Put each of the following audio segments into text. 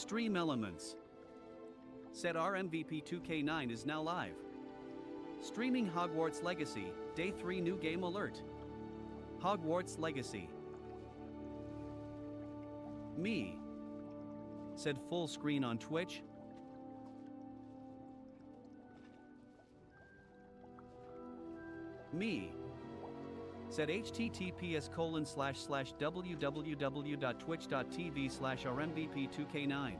Stream elements. Set RMVP 2K9 is now live. Streaming Hogwarts Legacy, Day 3 new game alert. Hogwarts Legacy. Me. Said full screen on Twitch. Me. Said https://www.twitch.tv/rmvp2k9.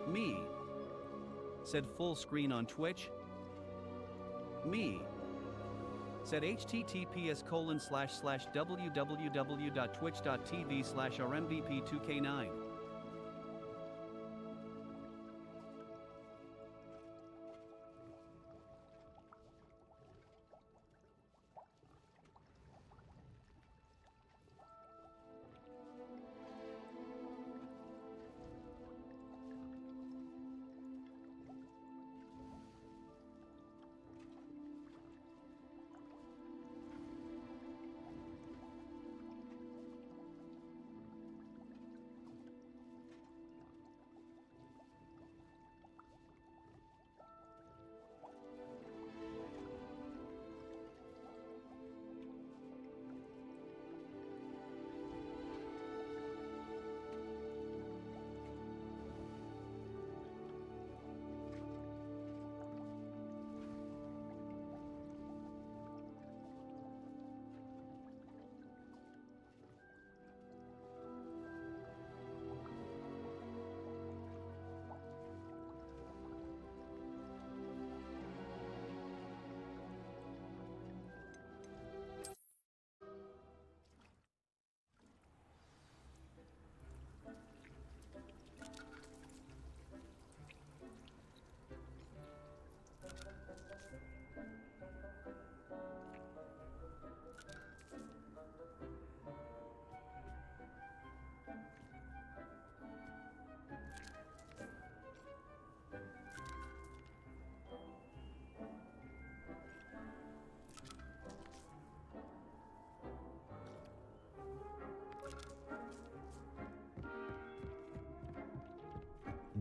Me. Said full screen on Twitch. Me. Said https://www.twitch.tv/rmvp2k9.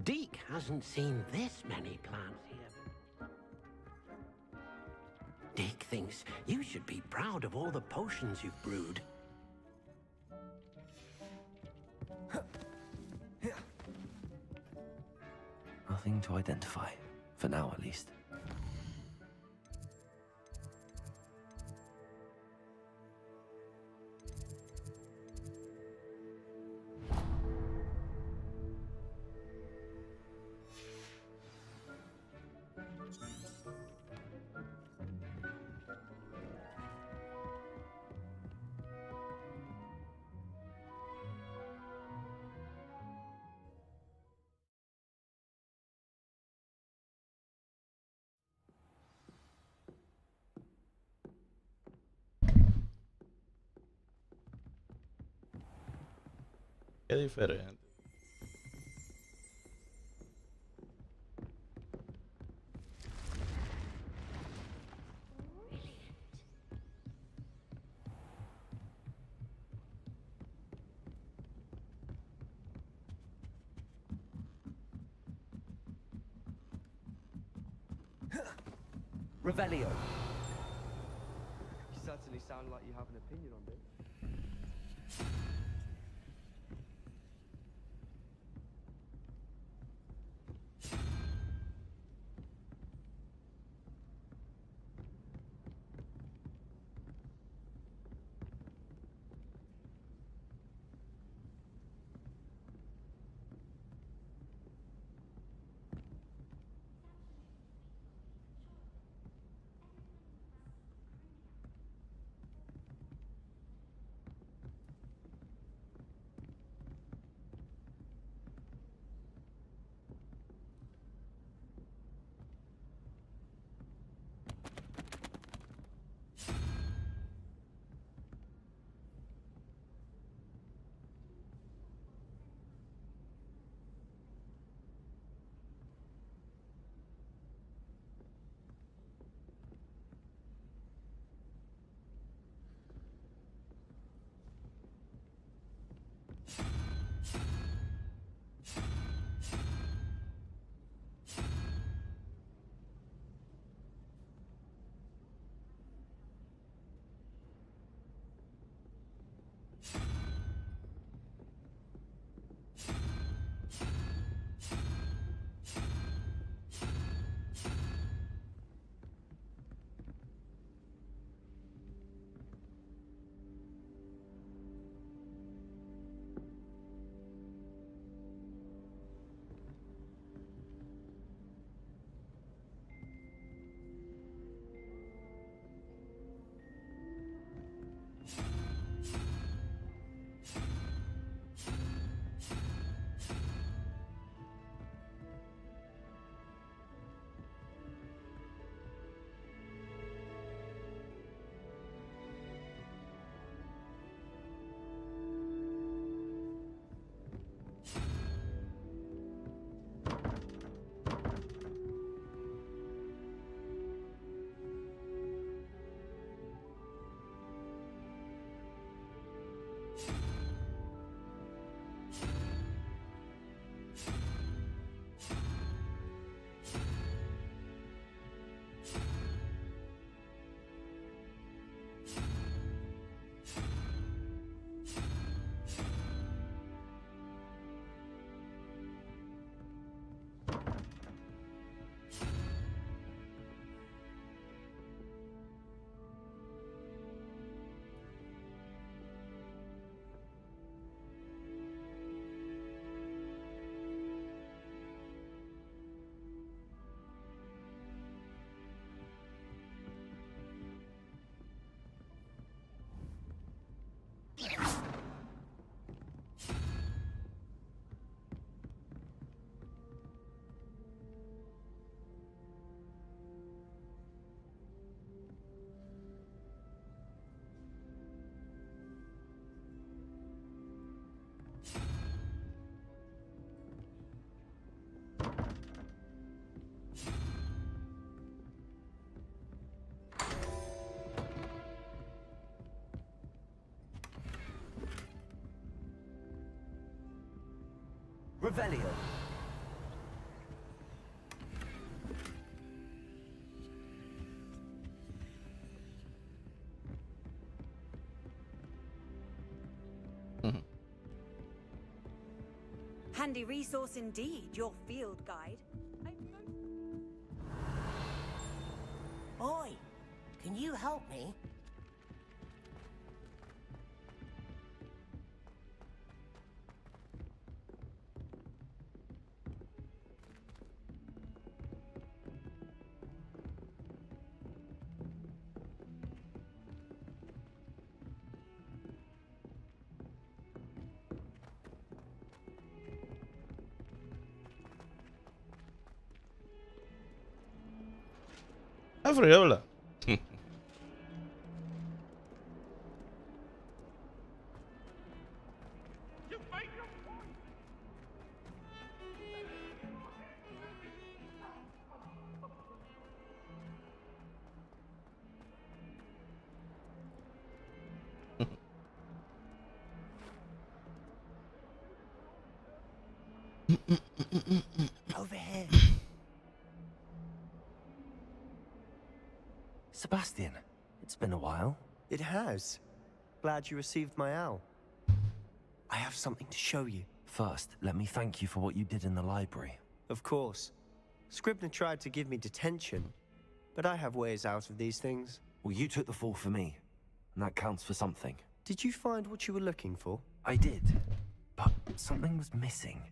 Deke hasn't seen this many plants here. Deke thinks you should be proud of all the potions you've brewed. Nothing to identify, for now at least. Qué diferente. Revelio. You certainly sound like you have an opinion on this. Revelio. Handy resource indeed, your field guide. Boy, can you help me? Friola. Over here. Sebastian, it's been a while. It has. Glad you received my owl. I have something to show you. First, let me thank you for what you did in the library. Of course. Scribner tried to give me detention, but I have ways out of these things. Well, you took the fall for me, and that counts for something. Did you find what you were looking for? I did, but something was missing.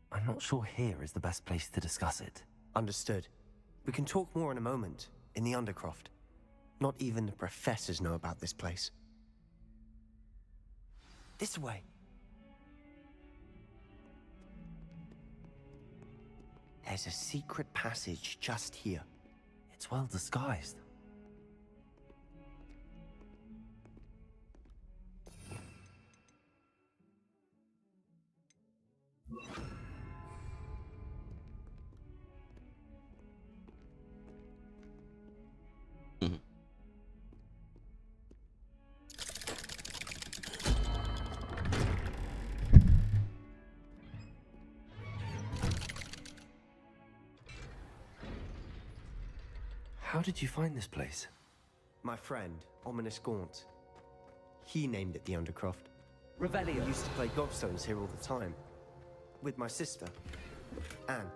I'm not sure here is the best place to discuss it. Understood. We can talk more in a moment, in the Undercroft. Not even the professors know about this place. This way. There's a secret passage just here. It's well disguised. How did you find this place? My friend, Ominous Gaunt. He named it the Undercroft. Revelio. We used to play gobstones here all the time. With my sister, Anne.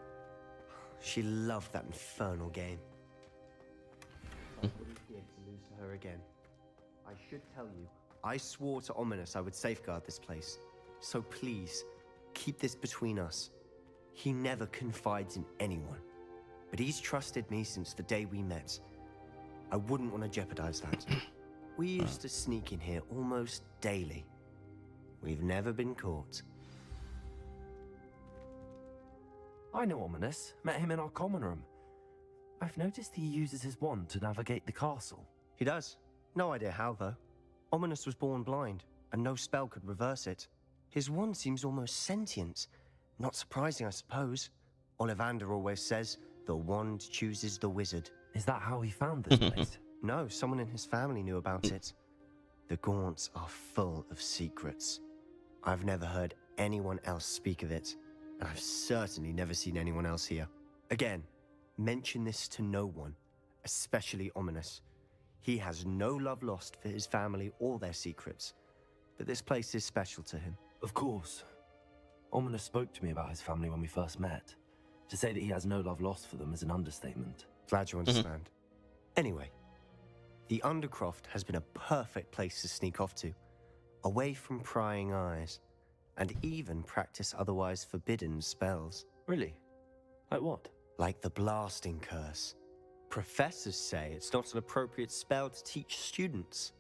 She loved that infernal game. I wouldn't be able to lose to her again. I should tell you, I swore to Ominous I would safeguard this place. So please, keep this between us. He never confides in anyone. But he's trusted me since the day we met. I wouldn't want to jeopardize that. We used to sneak in here almost daily. We've never been caught. I know Ominous. Met him in our common room. I've noticed he uses his wand to navigate the castle. He does. No idea how, though. Ominous was born blind, and no spell could reverse it. His wand seems almost sentient. Not surprising, I suppose. Ollivander always says, the wand chooses the wizard. Is that how he found this place? No, someone in his family knew about it. The Gaunts are full of secrets. I've never heard anyone else speak of it, and I've certainly never seen anyone else here. Again, mention this to no one, especially Ominous. He has no love lost for his family or their secrets, but this place is special to him. Of course. Ominous spoke to me about his family when we first met. To say that he has no love lost for them is an understatement. Glad you understand. Anyway, the Undercroft has been a perfect place to sneak off to, away from prying eyes, and even practice otherwise forbidden spells. Really? Like what? Like the blasting curse. Professors say it's not an appropriate spell to teach students.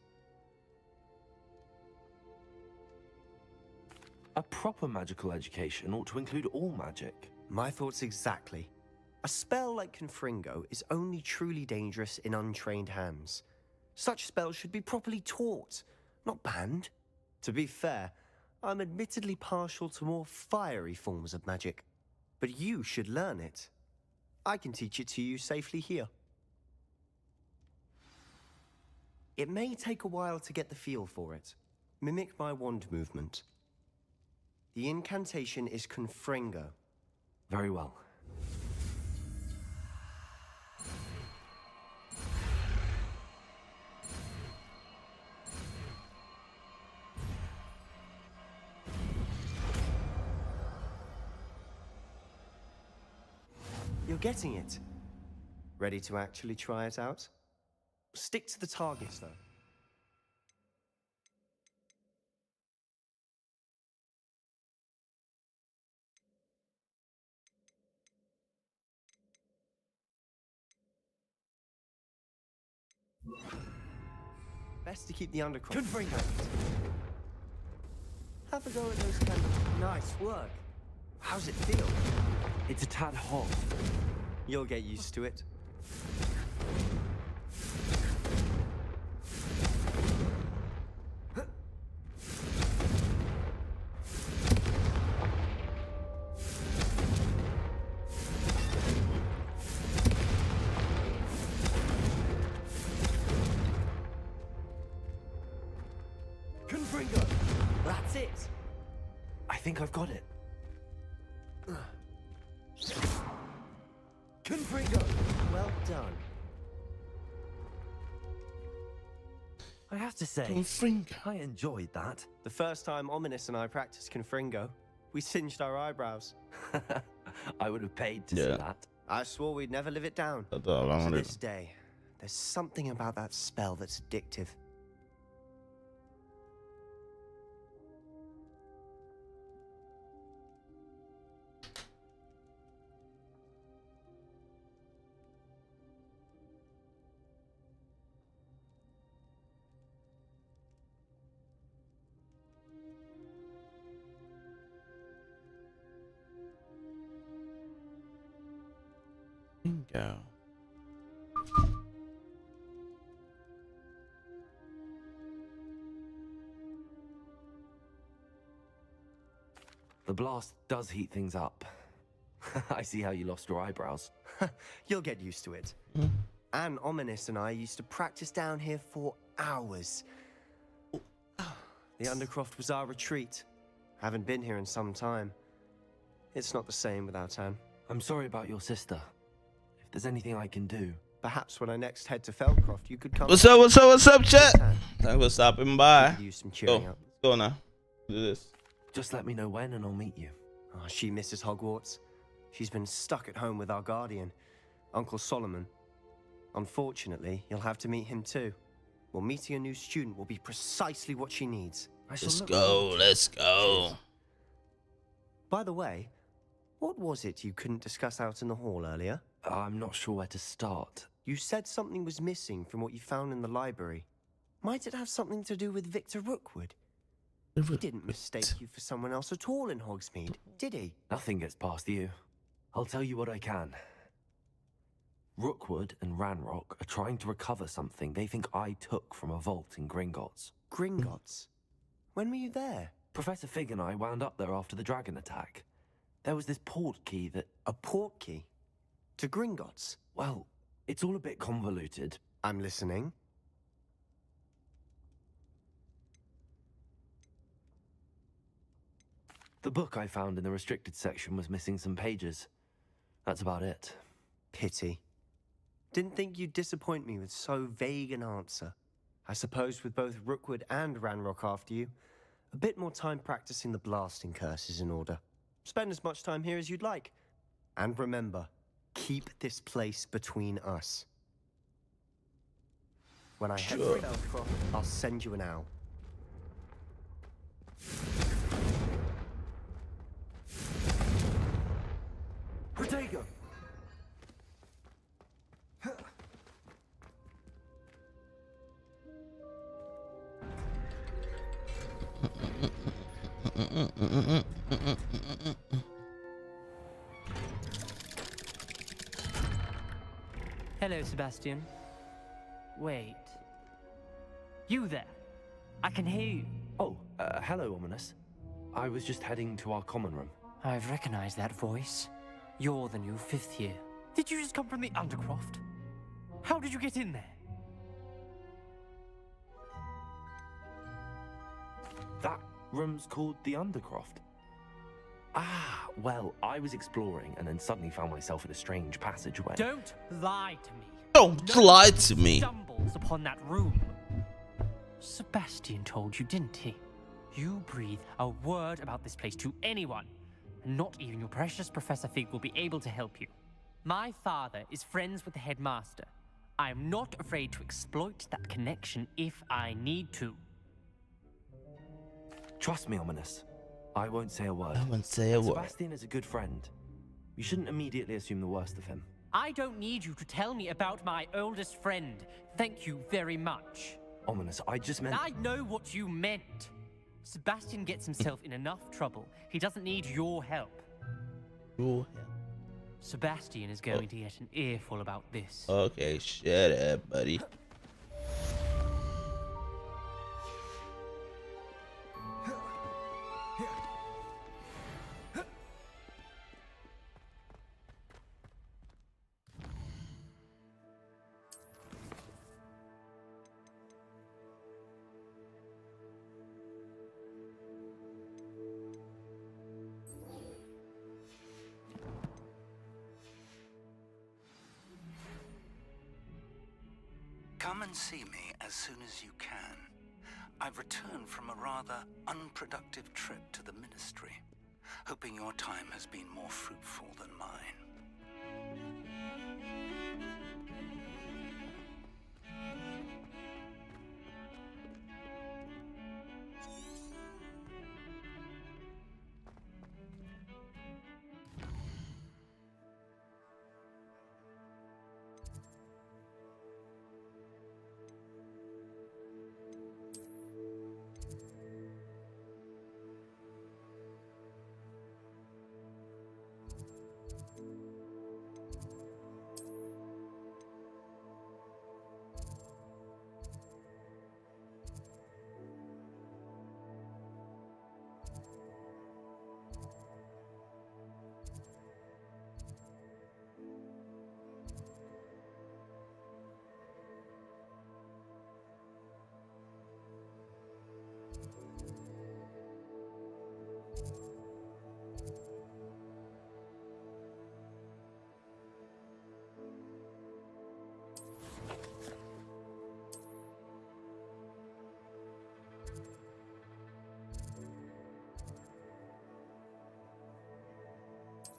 A proper magical education ought to include all magic. My thoughts exactly. A spell like Confringo is only truly dangerous in untrained hands. Such spells should be properly taught, not banned. To be fair, I'm admittedly partial to more fiery forms of magic. But you should learn it. I can teach it to you safely here. It may take a while to get the feel for it. Mimic my wand movement. The incantation is Confringo. Very well. You're getting it. Ready to actually try it out? Stick to the targets, though. Best to keep the Undercroft. Confringo! Have a go at those candles. Nice work. How's it feel? It's a tad hot. You'll get used to it. Confringo! That's it. I think I've got it. Confringo! Well done. I have to say, Confringo. I enjoyed that. The first time Ominous and I practiced Confringo, we singed our eyebrows. I would have paid to Yeah. see that. I swore we'd never live it down. That's all I To wanted. this day, there's something about that spell that's addictive. Bingo. The blast does heat things up. I see how you lost your eyebrows. You'll get used to it. Anne, Ominous and I used to practice down here for hours. The Undercroft was our retreat. Haven't been here in some time. It's not the same without Anne. I'm sorry about your sister. If there's anything I can do. Perhaps when I next head to Feldcroft, you could come. What's up? What's up? What's up, chat? Anne, Thanks for stopping you by. could use some Go. cheering up. Let's go now. Do this. Just let me know when and I'll meet you. Oh, she misses Hogwarts. She's been stuck at home with our guardian, Uncle Solomon. Unfortunately, you'll have to meet him too. Well, meeting a new student will be precisely what she needs. I shall Let's look go. forward to it. Let's go. By the way, what was it you couldn't discuss out in the hall earlier? I'm not sure where to start. You said something was missing from what you found in the library. Might it have something to do with Victor Rookwood? He didn't mistake you for someone else at all in Hogsmeade, did he? Nothing gets past you. I'll tell you what I can. Rookwood and Ranrock are trying to recover something they think I took from a vault in Gringotts. Gringotts? When were you there? Professor Fig and I wound up there after the dragon attack. There was this port key that, A port key? To Gringotts? well, it's all a bit convoluted. I'm listening. The book I found in the restricted section was missing some pages. That's about it. Pity. Didn't think you'd disappoint me with so vague an answer. I suppose with both Rookwood and Ranrock after you, a bit more time practicing the blasting curse is in order. Spend as much time here as you'd like. And remember, keep this place between us. When I head Sure. for Feldcroft, I'll send you an owl. Protego! Hello, Sebastian. Wait. You there? I can hear you. Oh, hello, Ominous. I was just heading to our common room. I've recognized that voice. You're the new fifth year. Did you just come from the Undercroft? How did you get in there? That room's called the Undercroft. Ah, well, I was exploring and then suddenly found myself in a strange passageway. Don't lie to me. Don't No lie one to me. Stumbles upon that room. Sebastian told you, didn't he? You breathe a word about this place to anyone, and not even your precious Professor Fig will be able to help you. My father is friends with the headmaster. I am not afraid to exploit that connection if I need to. Trust me, Ominous. I won't say a word. I won't say a word. Sebastian is a good friend. You shouldn't immediately assume the worst of him. I don't need you to tell me about my oldest friend. Thank you very much. Ominous, I just meant... I know what you meant. Sebastian gets himself in enough trouble. He doesn't need your help. Ooh, Sebastian is going to get an earful about this. okay, shut up, buddy. Come and see me as soon as you can. I've returned from a rather unproductive trip to the Ministry, hoping your time has been more fruitful than mine.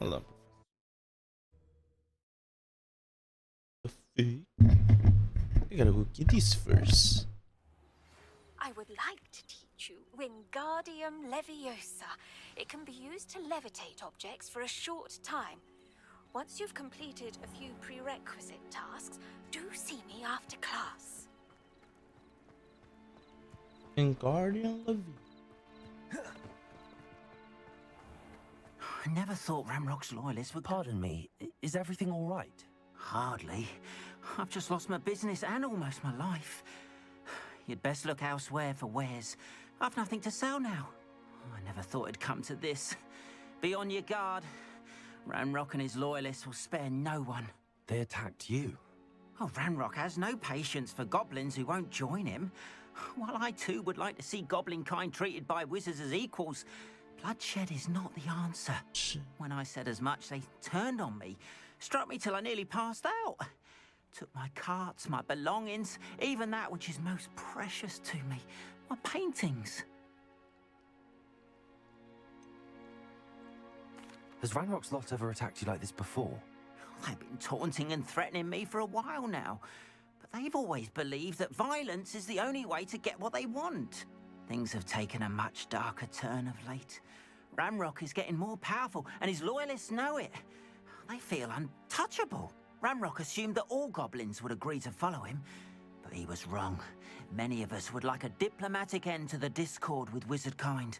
Hold on. I gotta go get this first. I would like to teach you Wingardium Leviosa. It can be used to levitate objects for a short time. Once you've completed a few prerequisite tasks, do see me after class. Wingardium Leviosa. I never thought Ramrock's loyalists would... Pardon me, is everything all right? Hardly. I've just lost my business and almost my life. You'd best look elsewhere for wares. I've nothing to sell now. I never thought it'd come to this. Be on your guard. Ramrock and his loyalists will spare no one. They attacked you. Oh, Ramrock has no patience for goblins who won't join him. While I too would like to see goblin kind treated by wizards as equals, bloodshed is not the answer. When I said as much, they turned on me, struck me till I nearly passed out. Took my carts, my belongings, even that which is most precious to me, my paintings. Has Ranrock's lot ever attacked you like this before? They've been taunting and threatening me for a while now, but they've always believed that violence is the only way to get what they want. Things have taken a much darker turn of late. Ramrock is getting more powerful, and his loyalists know it. They feel untouchable. Ramrock assumed that all goblins would agree to follow him, but he was wrong. Many of us would like a diplomatic end to the discord with wizard kind.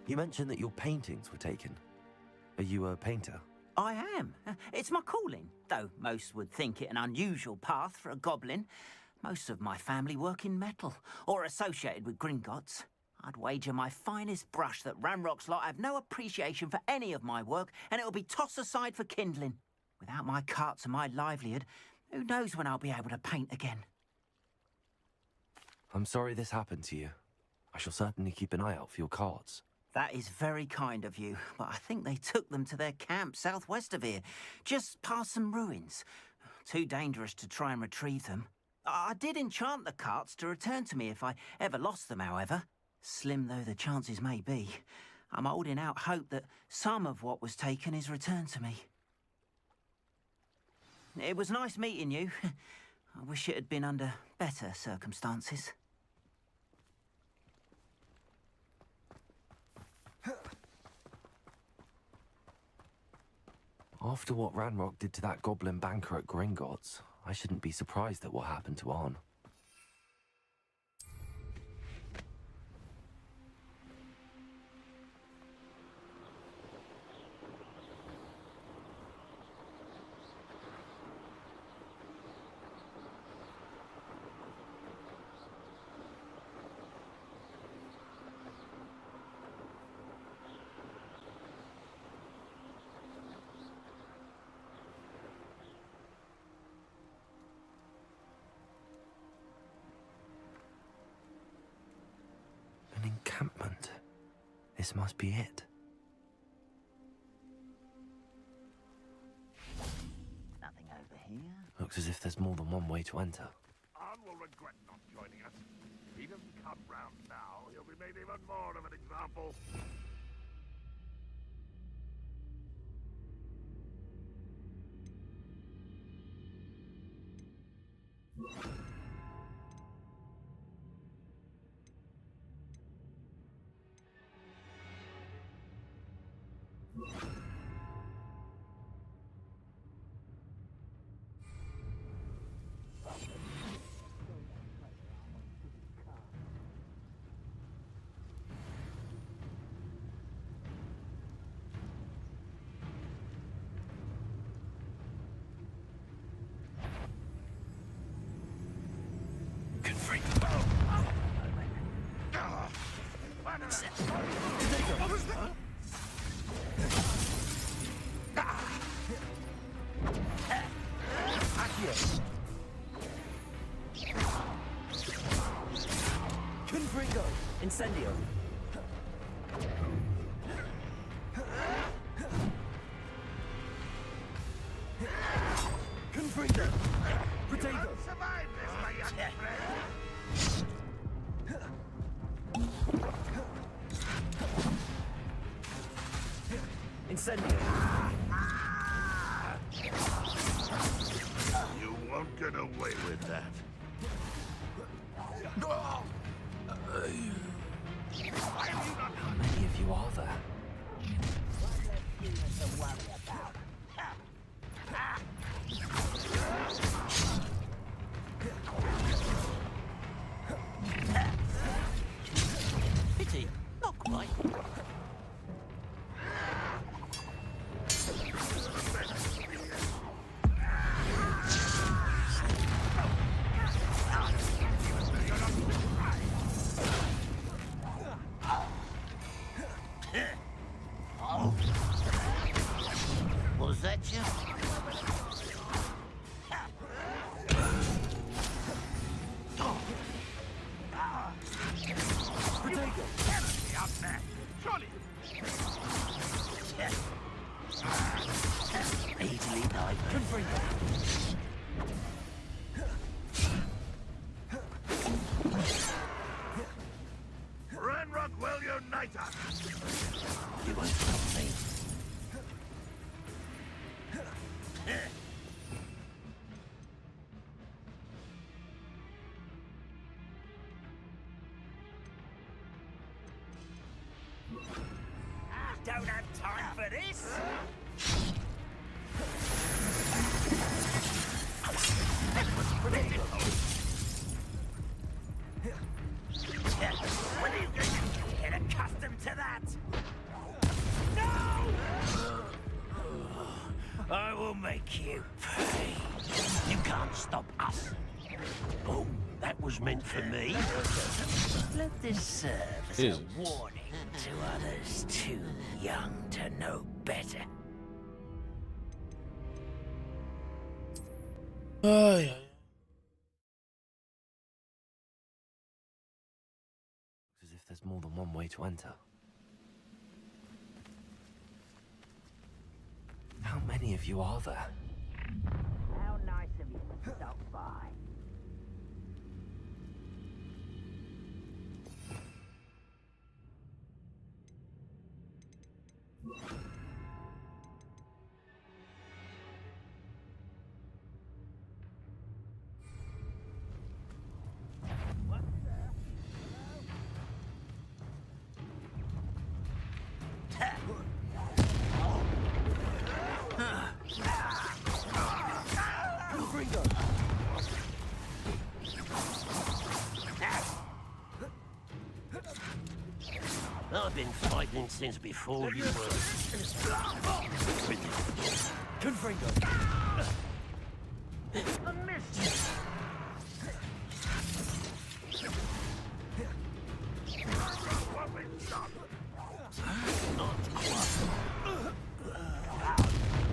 You mentioned that your paintings were taken. Are you a painter? I am. It's my calling, though most would think it an unusual path for a goblin. Most of my family work in metal, or associated with Gringotts. I'd wager my finest brush that Ramrock's lot have no appreciation for any of my work, and it'll be tossed aside for kindling. Without my carts and my livelihood, who knows when I'll be able to paint again? I'm sorry this happened to you. I shall certainly keep an eye out for your carts. That is very kind of you, but I think they took them to their camp southwest of here, just past some ruins. Too dangerous to try and retrieve them. I did enchant the carts to return to me if I ever lost them, however. Slim though the chances may be, I'm holding out hope that some of what was taken is returned to me. It was nice meeting you. I wish it had been under better circumstances. After what Ranrock did to that goblin banker at Gringotts, I shouldn't be surprised at what happened to Arn. An encampment. This must be it. Nothing over here. A Looks as if there's more than one way to enter. Arn will regret not joining us. If he doesn't come round now, he'll be made even more of an example. Confringo! Incendio! Confringo! Protego! Survive this, my young friend! Incendio! You won't get away with that. How many of you are there? Pity, not quite. Was that you? Protego! Enemy out there! Surely! Easily divert. Confringo! Ranrock will unite us! You won't stop me. Don't have time for this! When are you going to get accustomed to that? No! I will make you pay. You can't stop us. Oh, that was meant for me. Let this serve as Jesus. a warning to others too young to know better. Ay, ay. Looks as if there's more than one way to enter. How many of you are there? How nice of you to stop by. I've been fighting since before you were. Confringo! A miss!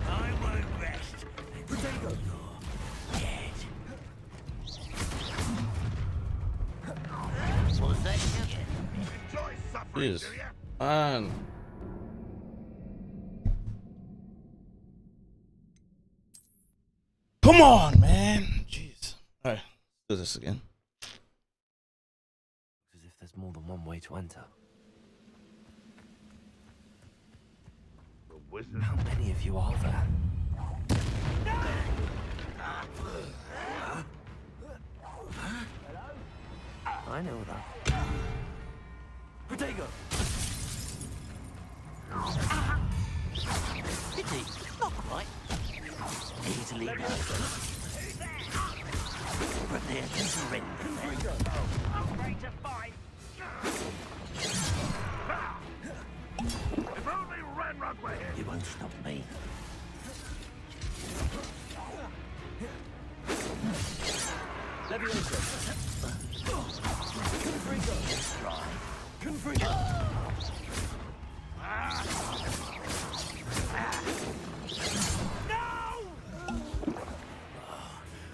I won't rest. Protego! Dead. Was that you? Enjoy suffering, Jesus. do ya? Man. Come on, man. Jeez. All right, let's do this again. As if there's more than one way to enter. How many of you are there? I know that. Protego! Pity. Not quite. Easily done. Prepare to surrender. I'm ready to fight. If only Renrod were here. You won't stop me.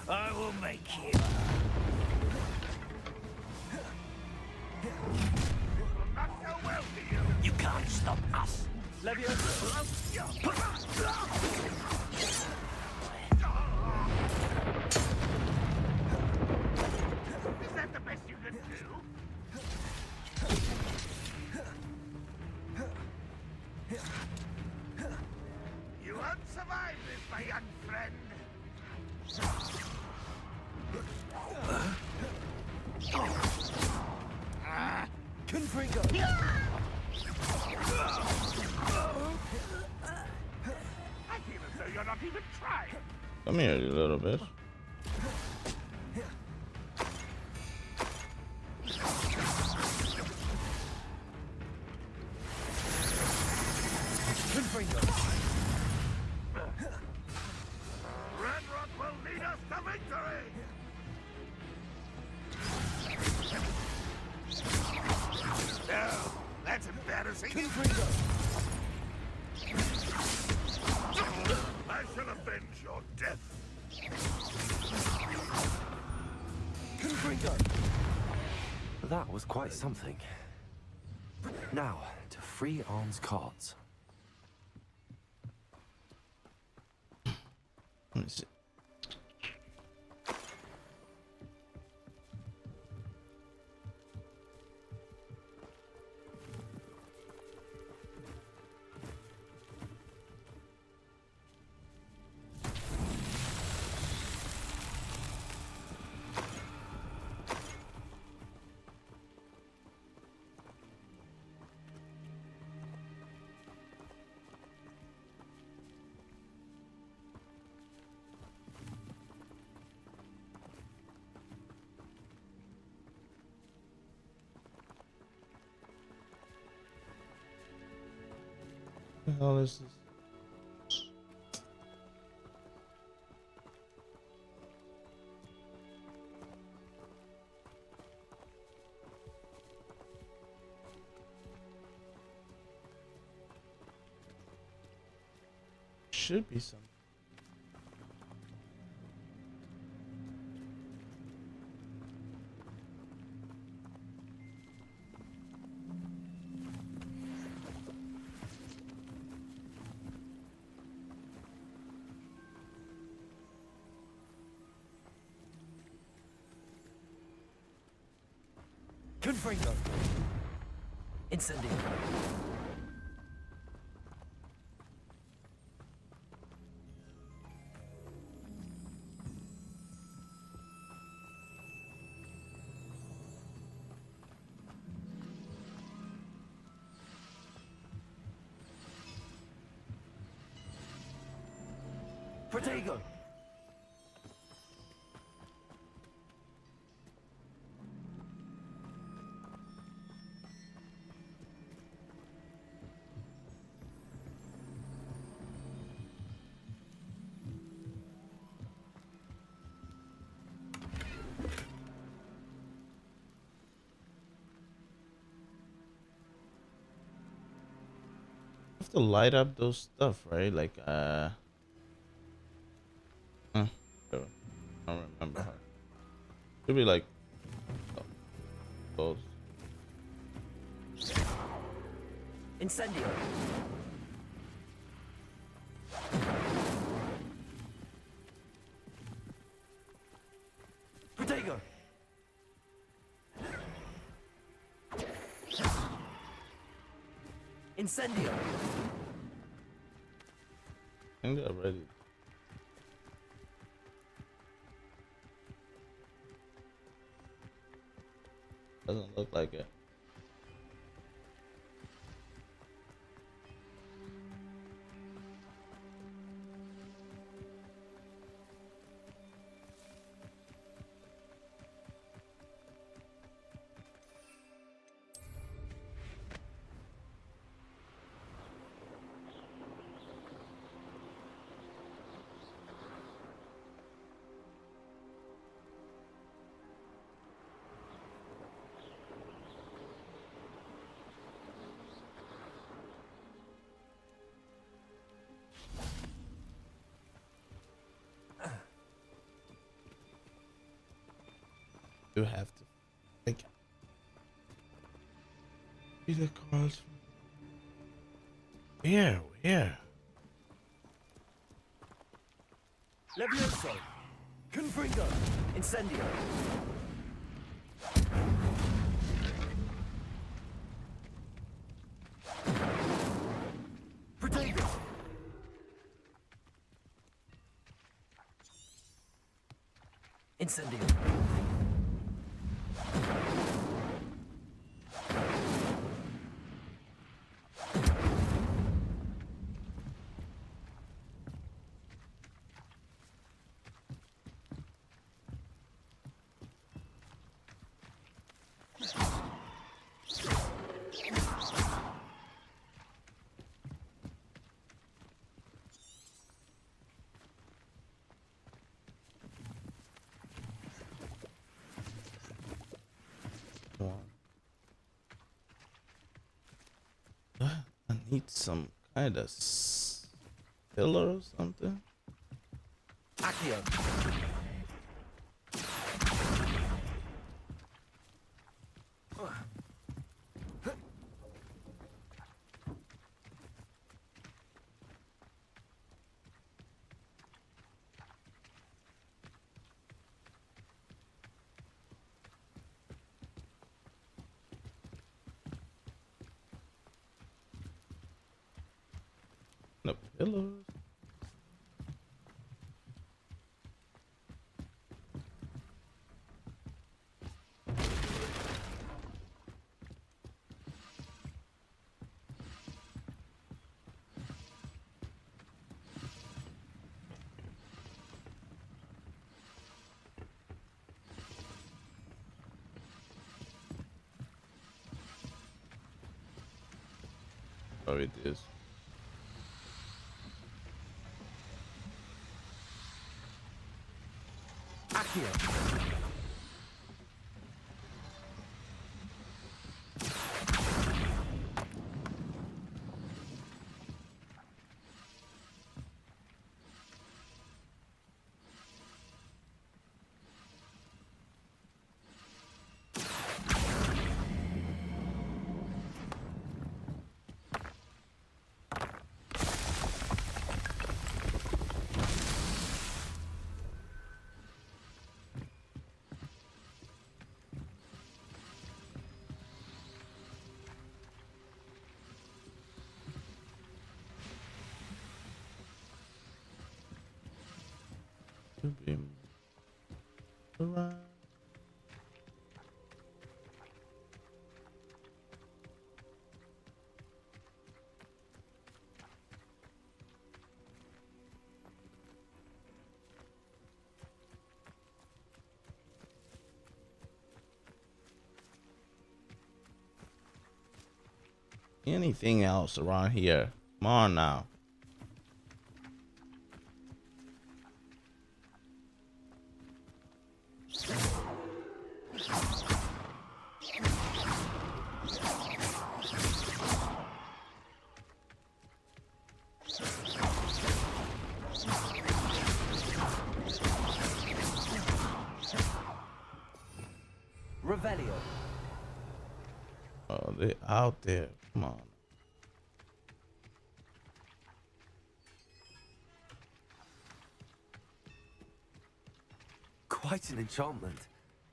I will make you. Not go well to you. You can't stop us. Is that the best you can do? You won't survive this, my young friend. I feel as though you're not even trying. Come here a little bit. Renrod will lead us to victory! No, that's embarrassing. I shall avenge your death. That was quite something. Now, to free Arn's cards. Let me see. What the hell is this? Should be something. Confringo. Incendio. Protego. Have to light up those stuff, right? Like whatever. I don't remember how. Should be like those. Incendio. Incendio. I think they're ready. Doesn't look like it. You have to think. See the cards. Here. Levioso. Confringo. Incendio. Protego. Incendio. I need some kind of pillar or something. Accio. No pillars. Oh, it is. Accio. Should be around. Anything else around here? Come on now. Revelio. Oh, they out there. Come on. Quite an enchantment.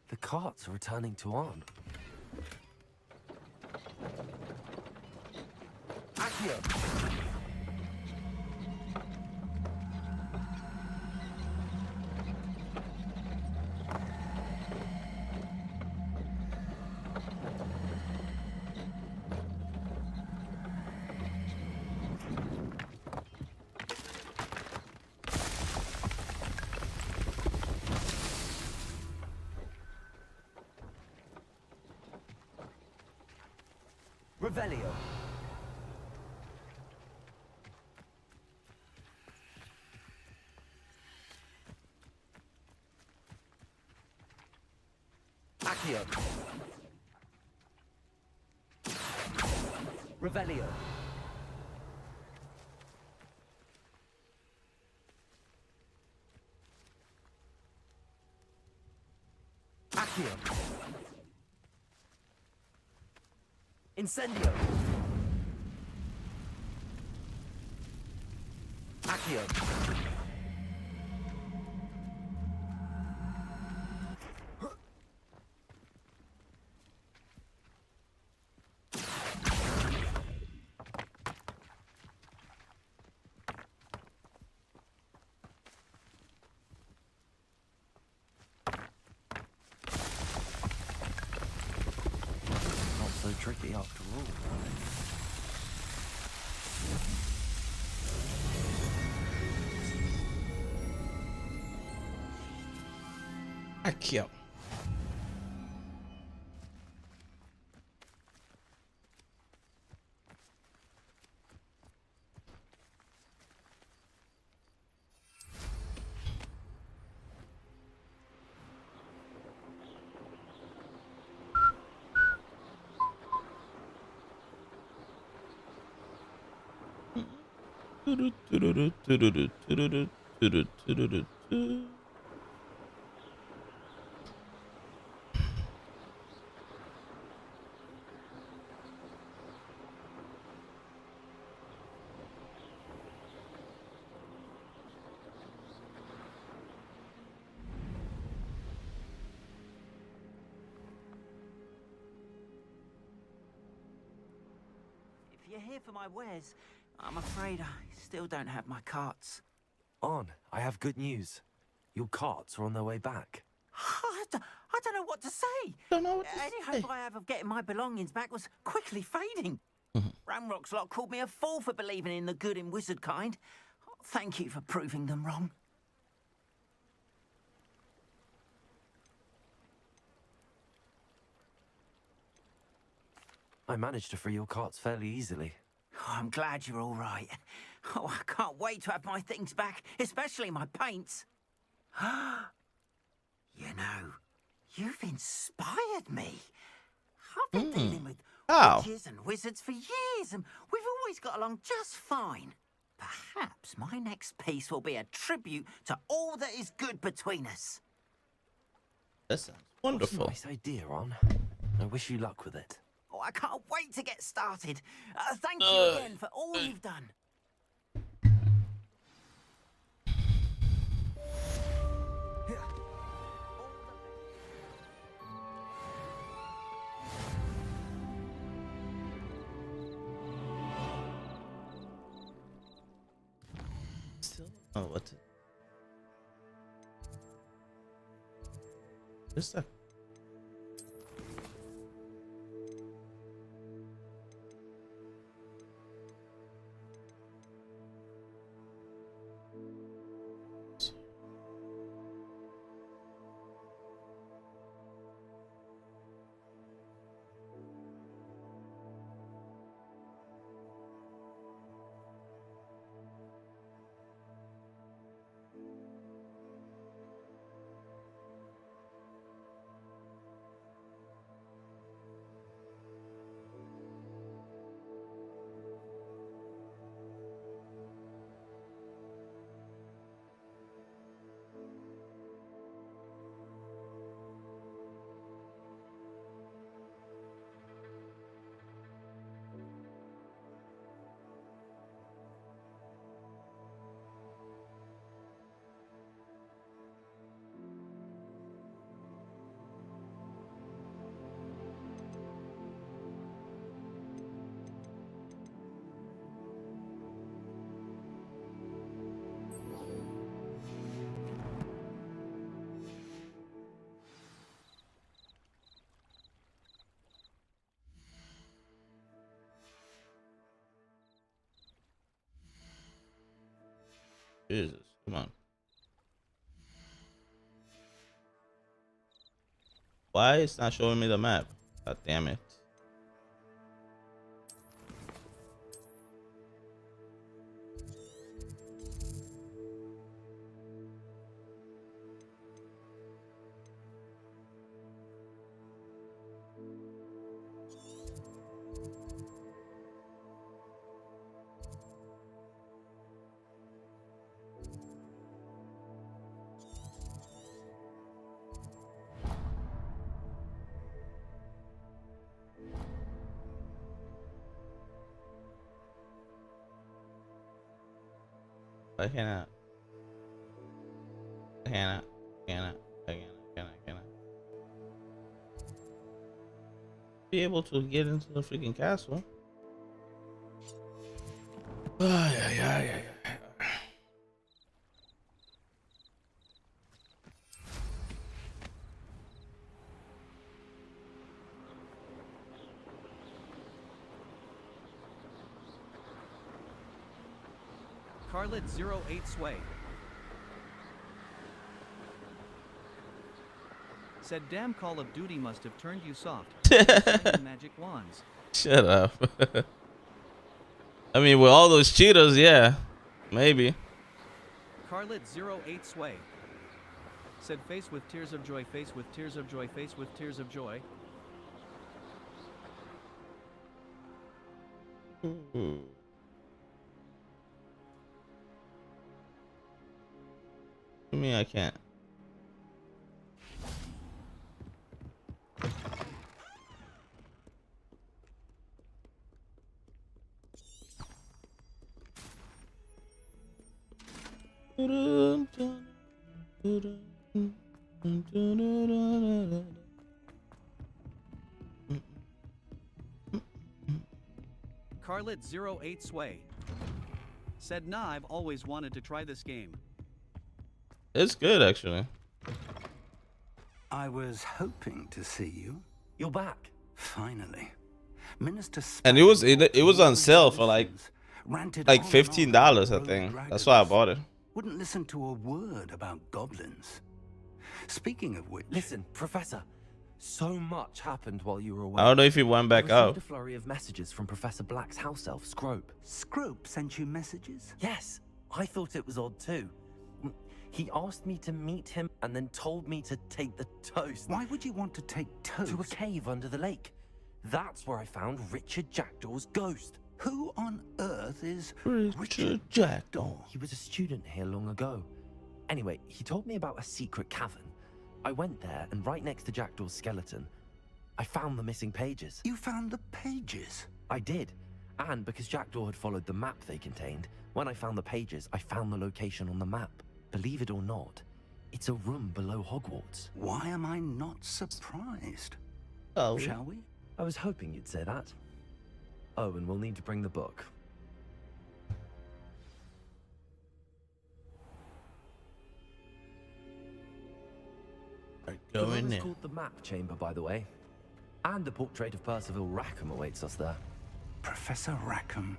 The carts are returning to Arn. Accio. Revelio. Accio. Revelio. Accio. Incendio. Accio. Not so tricky after all. Accio. If you're here for my wares, I'm afraid I still don't have my carts. On, I have good news. Your carts are on their way back. I don't know what to say. Don't know what to Any say. hope I have of getting my belongings back was quickly fading. Ramrock's lot called me a fool for believing in the good in wizard kind. Thank you for proving them wrong. I managed to free your carts fairly easily. Oh, I'm glad you're all right. Oh, I can't wait to have my things back, especially my paints. You know, you've inspired me. I've been dealing with How? witches and wizards for years, and we've always got along just fine. Perhaps my next piece will be a tribute to all that is good between us. That sounds wonderful. Nice idea, Ron. I wish you luck with it. Oh, I can't wait to get started. Thank you again for all you've done. Still don't know what to. Just a. Jesus, come on. Why it's not showing me the map? God damn it. I cannot be able to get into the freaking castle. Ay. Carlet 08 Sway said, "Damn, Call of Duty must have turned you soft." Magic wands. Shut up. I mean, with all those Cheetos, yeah, maybe. Carlet 08 Sway said, "Face with tears of joy, face with tears of joy, face with tears of joy." I mean, I can't. Carlet 08 Sway said, "Nah, I've always wanted to try this game." It's good, actually. I was hoping to see you. You're back. Finally. Minister And it was on sale for like $15, I think. That's why I bought it. Wouldn't listen to a word about goblins. Speaking of which, Listen, Professor. So much happened while you were away. I don't know if he went back I out. received a flurry of messages from Professor Black's house elf, Scrope. Scrope sent you messages? Yes, I thought it was odd too. He asked me to meet him and then told me to take the toast. Why would you want to take toast? To a cave under the lake. That's where I found Richard Jackdaw's ghost. Who on earth is Richard Jackdaw? He was a student here long ago. Anyway, he told me about a secret cavern. I went there, and right next to Jackdaw's skeleton, I found the missing pages. You found the pages? I did. And because Jackdaw had followed the map they contained, when I found the pages, I found the location on the map. Believe it or not, it's a room below Hogwarts. Why am I not surprised? Oh. Shall we? I was hoping you'd say that. Oh, and we'll need to bring the book. Go The in room there. is called the Map Chamber, by the way. And a portrait of Percival Rackham awaits us there. Professor Rackham.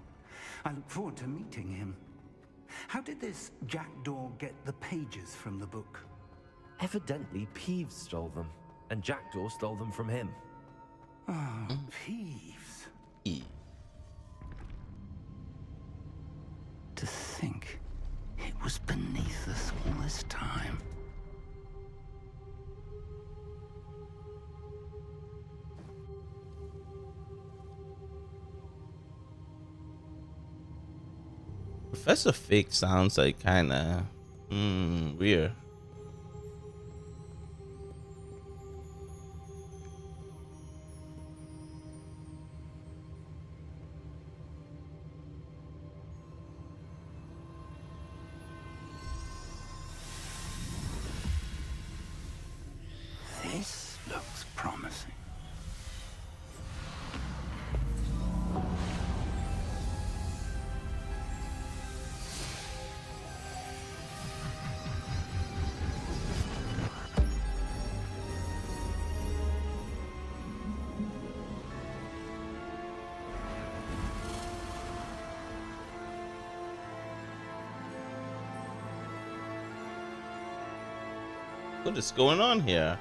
I look forward to meeting him. How did this Jackdaw get the pages from the book? Evidently, Peeves stole them, and Jackdaw stole them from him. Oh, Peeves. To think it was beneath us all this time. Professor Fig sounds like kinda weird. This looks promising. What is going on here?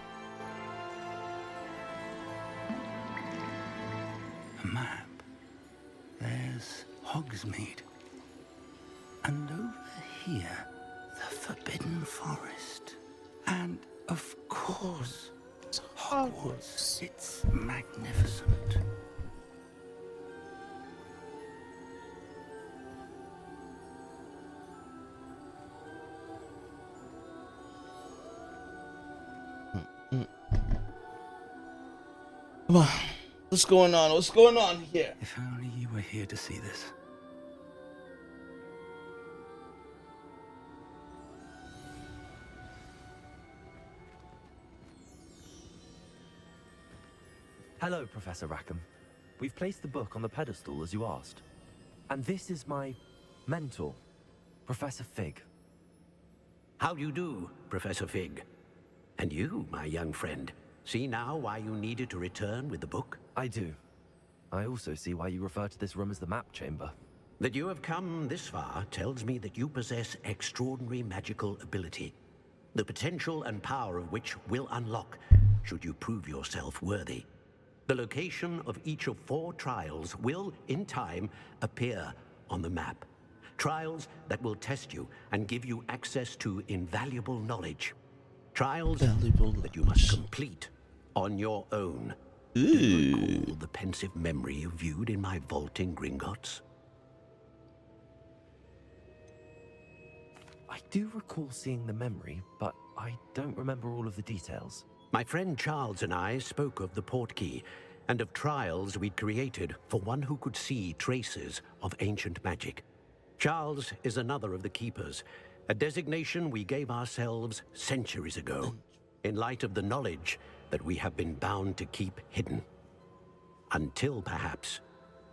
A map. There's Hogsmeade. And over here, the Forbidden Forest. And, of course, Hogwarts. It's magnificent. Come on. What's going on? What's going on here? If only you were here to see this. Hello, Professor Rackham. We've placed the book on the pedestal as you asked. And this is my mentor, Professor Fig. How do you do, Professor Fig? And you, my young friend, see now why you needed to return with the book? I do. I also see why you refer to this room as the map chamber. That you have come this far tells me that you possess extraordinary magical ability, the potential and power of which will unlock should you prove yourself worthy. The location of each of 4 trials will, in time, appear on the map. Trials that will test you and give you access to invaluable knowledge. Trials that you must complete on your own. Do you recall the pensive memory you viewed in my vault in Gringotts? I do recall seeing the memory, but I don't remember all of the details. My friend Charles and I spoke of the portkey and of trials we'd created for one who could see traces of ancient magic. Charles is another of the keepers, a designation we gave ourselves centuries ago, in light of the knowledge that we have been bound to keep hidden. Until perhaps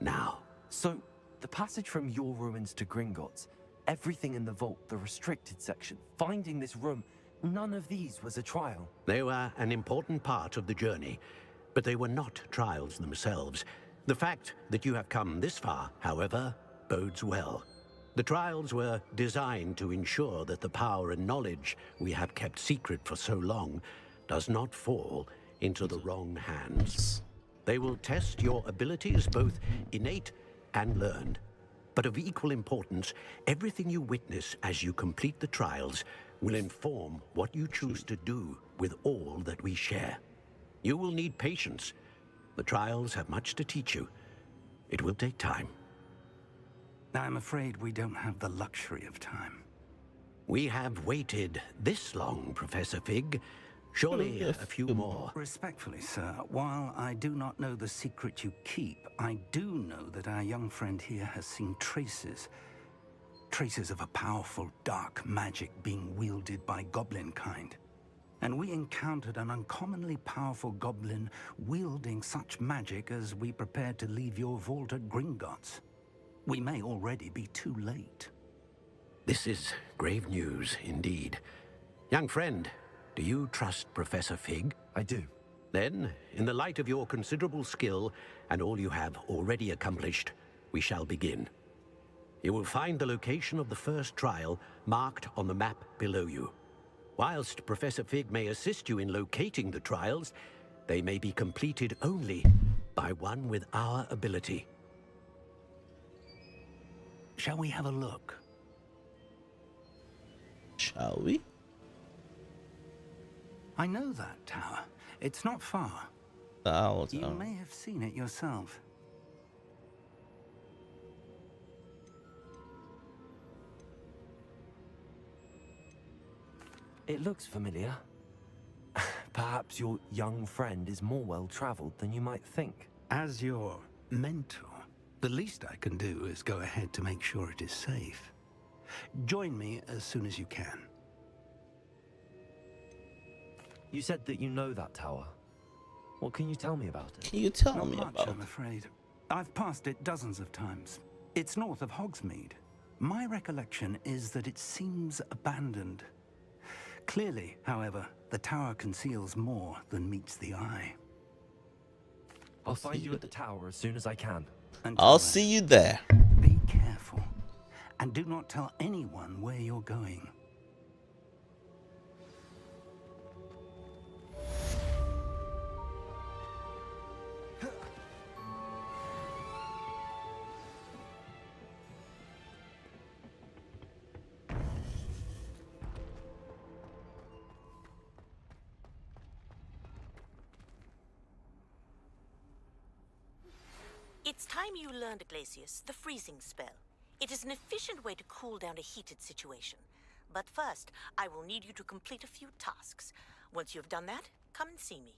now. So, the passage from your ruins to Gringotts, everything in the vault, the restricted section, finding this room, none of these was a trial. They were an important part of the journey, but they were not trials themselves. The fact that you have come this far, however, bodes well. The trials were designed to ensure that the power and knowledge we have kept secret for so long does not fall into the wrong hands. They will test your abilities, both innate and learned. But of equal importance, everything you witness as you complete the trials will inform what you choose to do with all that we share. You will need patience. The trials have much to teach you. It will take time. I'm afraid we don't have the luxury of time. We have waited this long, Professor Fig. Surely a few more. Respectfully, sir, while I do not know the secret you keep, I do know that our young friend here has seen traces of a powerful dark magic being wielded by goblin kind. And we encountered an uncommonly powerful goblin wielding such magic as we prepared to leave your vault at Gringotts. We may already be too late. This is grave news indeed. Young friend, do you trust Professor Fig? I do. Then, in the light of your considerable skill and all you have already accomplished, we shall begin. You will find the location of the first trial marked on the map below you. Whilst Professor Fig may assist you in locating the trials, they may be completed only by one with our ability. Shall we have a look? Shall we? I know that tower. It's not far. You may have seen it yourself. It looks familiar. Perhaps your young friend is more well-traveled than you might think. As your mentor, the least I can do is go ahead to make sure it is safe. Join me as soon as you can. You said that you know that tower. What can you tell me about it? Can you tell Not me much, about I'm afraid. I've passed it dozens of times. It's north of Hogsmeade. My recollection is that it seems abandoned. Clearly, however, the tower conceals more than meets the eye. I'll find you at the tower as soon as I can. I'll see you there. Be careful, and do not tell anyone where you're going. It's time you learned, Glacius, the freezing spell. It is an efficient way to cool down a heated situation. But first, I will need you to complete a few tasks. Once you've done that, come and see me.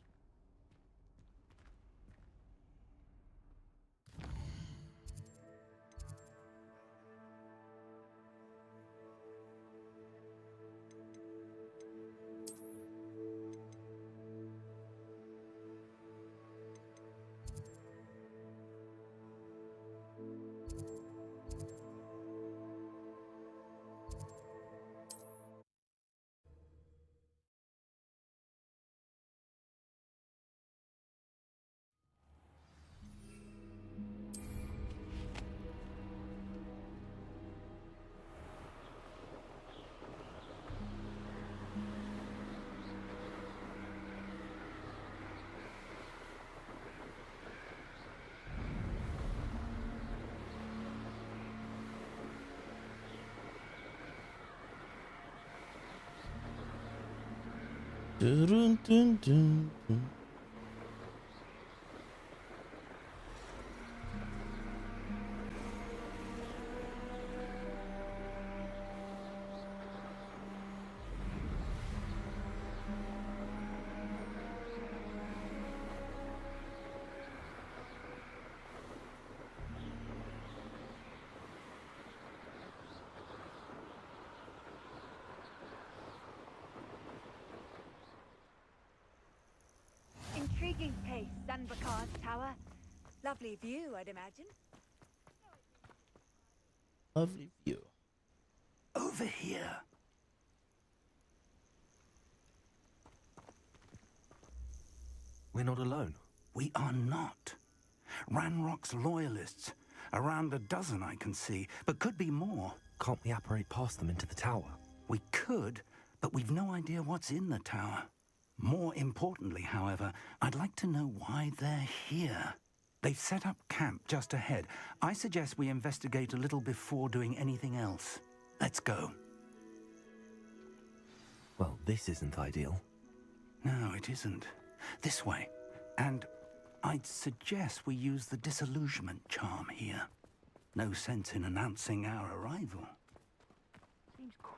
Dun, dun, dun, dun. Intriguing place, Sanbakar Tower. Lovely view, I'd imagine. Lovely view. Over here. We're not alone. We are not. Ranrock's loyalists. Around a dozen I can see, but could be more. Can't we apparate past them into the tower? We could, but we've no idea what's in the tower. More importantly, however, I'd like to know why they're here. They've set up camp just ahead. I suggest we investigate a little before doing anything else. Let's go. Well, this isn't ideal. No, it isn't. This way. And I'd suggest we use the disillusionment charm here. No sense in announcing our arrival. Seems quiet.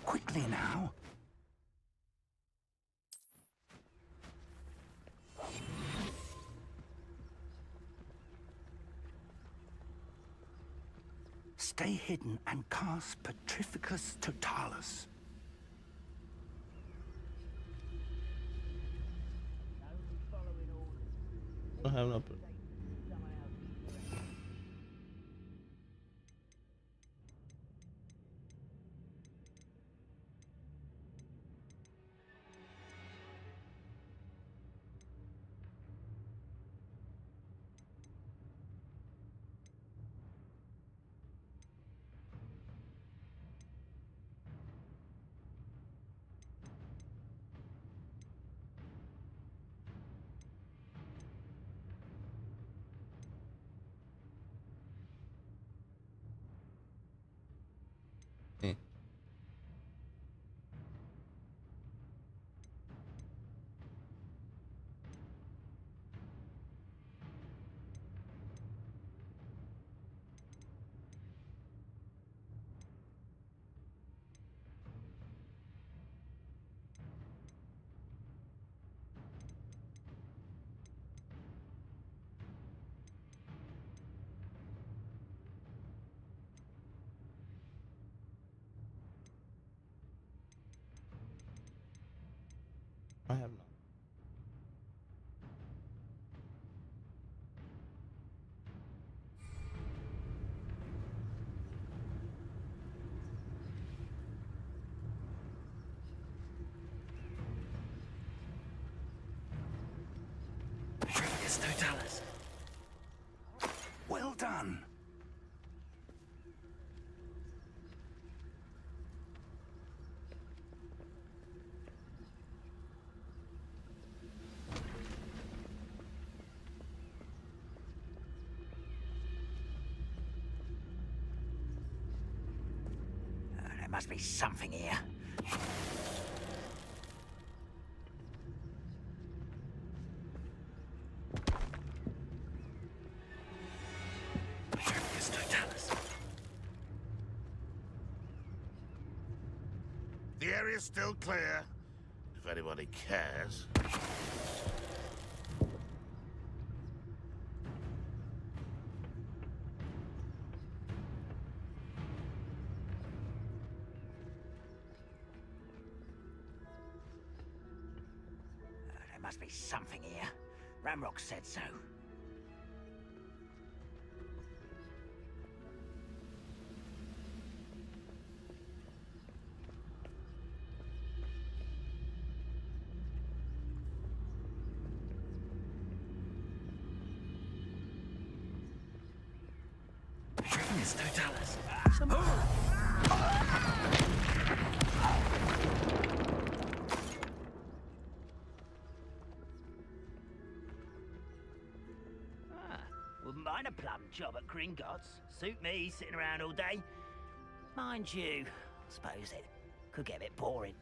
Quickly now. Stay hidden and cast Petrificus Totalis. I don't have no. I have not. Petrificus Totalis. Well done. There must be something here. The area's still clear, if anybody cares. There must be something here. Ramrock said so. Wouldn't mind a plum job at Gringotts. Suit me, sitting around all day. Mind you, I suppose it could get a bit boring.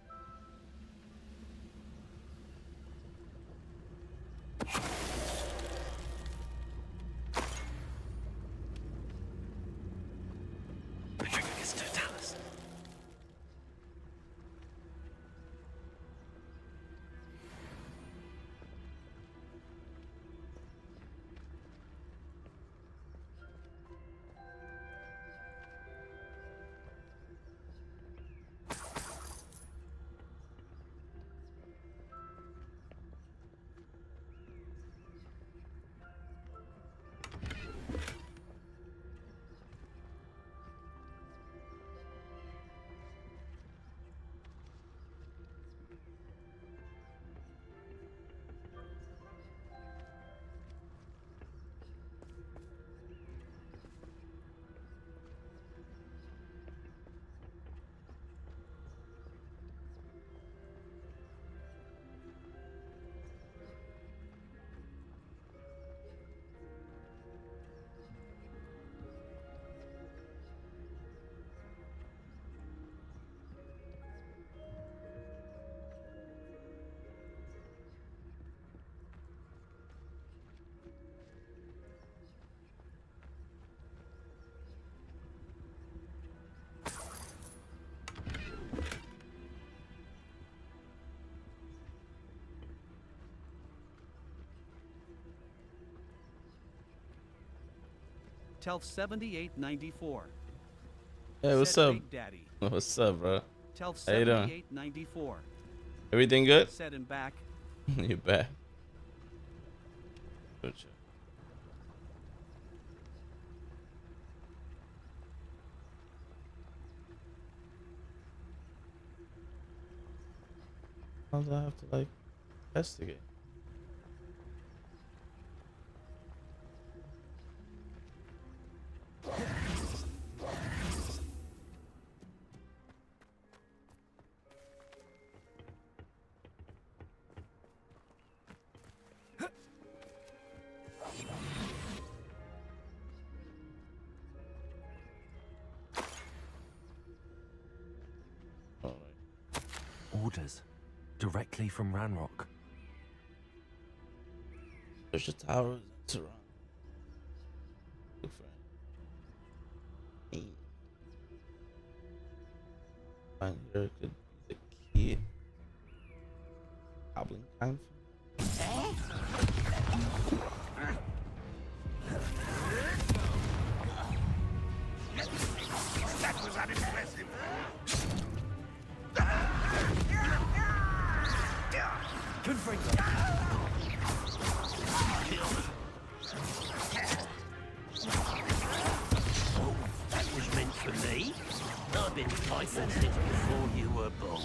Telf 7894. Hey, what's Said up? Big Daddy. What's up, bro? Telf How you doing? 7894. Everything good? Said him back. You back? Good shit. How do I have to like investigate? Orders. Directly from Ranrock. There's the towers that surround. Look for it. Hey. Find here could be the key. Goblin time. That was unimpressive. Confront That was meant for me. I've been typhon since before you were born.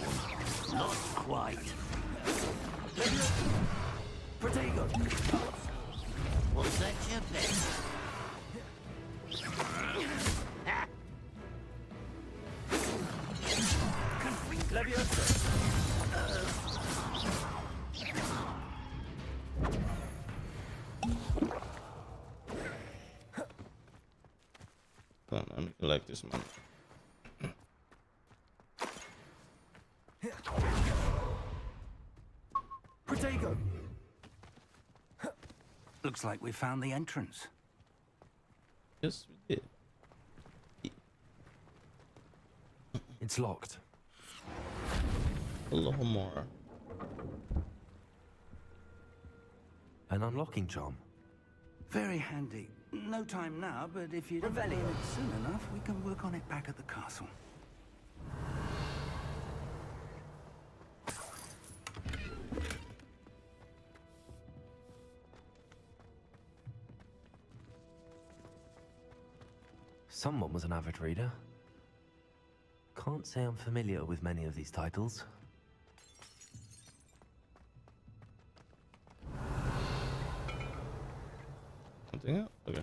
Not quite. Protego. Was that your best? Let me collect this money. Looks like we found the entrance. Yes, we did. It's locked. A little more. An unlocking charm. Very handy. No time now, but if you learn it soon enough, we can work on it back at the castle. Someone was an avid reader. Can't say I'm familiar with many of these titles. Something else? Okay.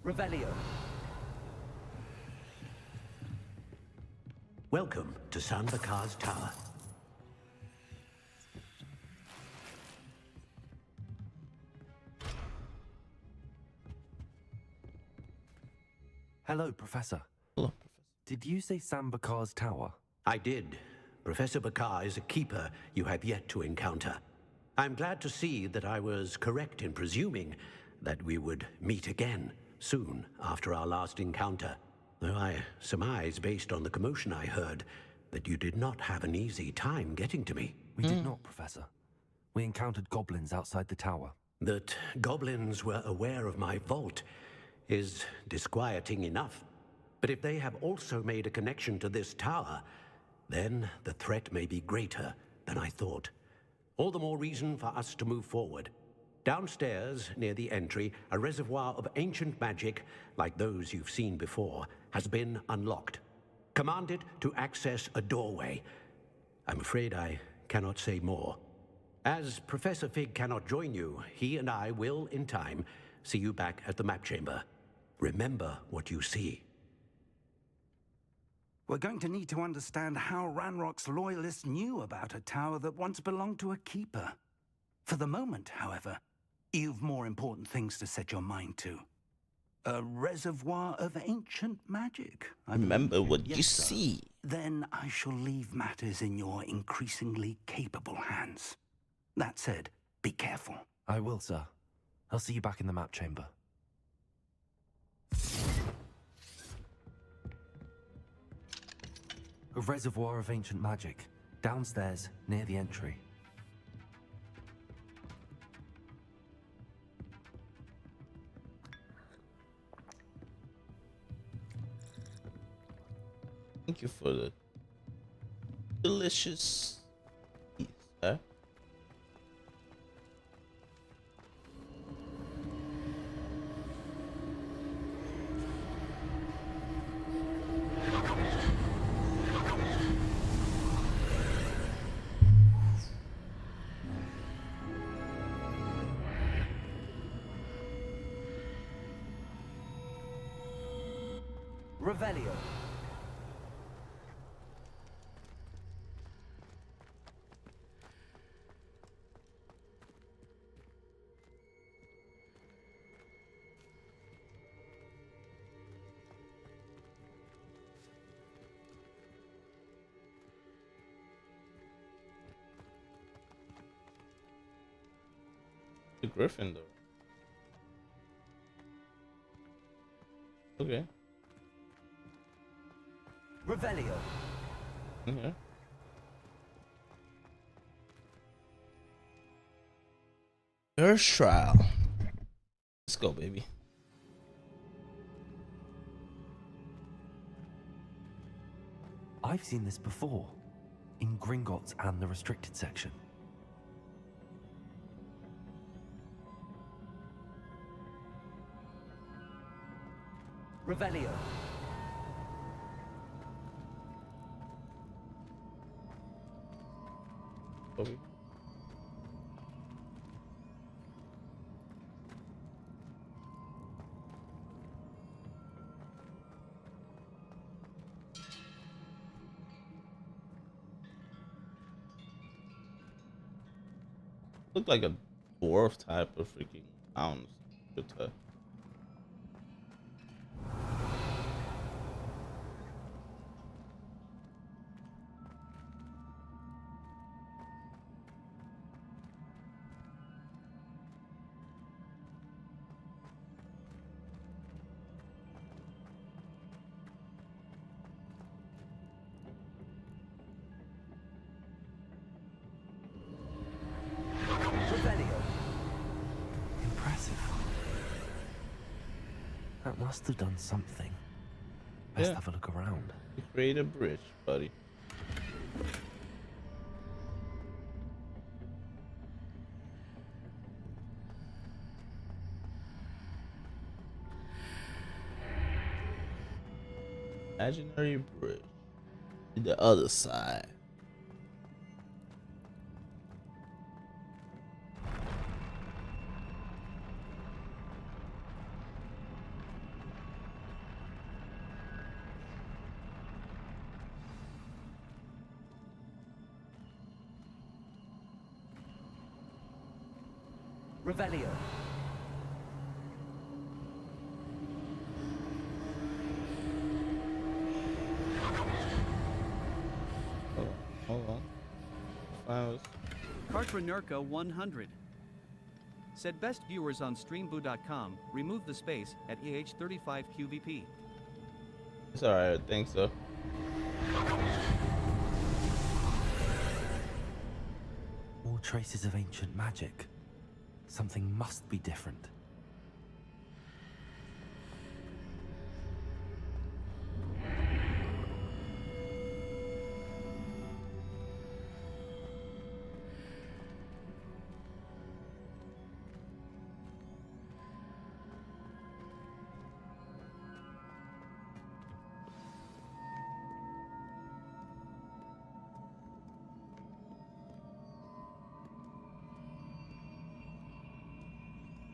Revelio. Welcome to San Bakar's Tower. Hello, Professor. Hello, Professor. Did you say Sam Bakar's tower? I did. Professor Bakar is a keeper you have yet to encounter. I'm glad to see that I was correct in presuming that we would meet again soon after our last encounter. Though I surmise, based on the commotion I heard, that you did not have an easy time getting to me. We did not, Professor. We encountered goblins outside the tower. That goblins were aware of my vault is disquieting enough. But if they have also made a connection to this tower, then the threat may be greater than I thought. All the more reason for us to move forward. Downstairs, near the entry, a reservoir of ancient magic, like those you've seen before, has been unlocked. Commanded to access a doorway. I'm afraid I cannot say more. As Professor Fig cannot join you, he and I will, in time, see you back at the map chamber. Remember what you see. We're going to need to understand how Ranrock's loyalists knew about a tower that once belonged to a keeper. For the moment, however, you've more important things to set your mind to. A reservoir of ancient magic. Remember what Yes, you sir. see. Then I shall leave matters in your increasingly capable hands. That said, be careful. I will, sir. I'll see you back in the map chamber. A reservoir of ancient magic, downstairs near the entry. Thank you for the delicious pizza. Revelio. The Gryffindor. Okay. Revelio. Okay. First trial. Let's go, baby. I've seen this before, in Gringotts and the restricted section. Revelio. Bobby. Look like a dwarf type of freaking hound with her. must have done something. Best Yeah. have a look around. You create a bridge, buddy. Imaginary bridge. To the other side. Revelio. Hold on. Flowers. Cartranerca 100 said best viewers on streamboo.com remove the space at EH35QVP. It's alright, I think so. More traces of ancient magic. Something must be different.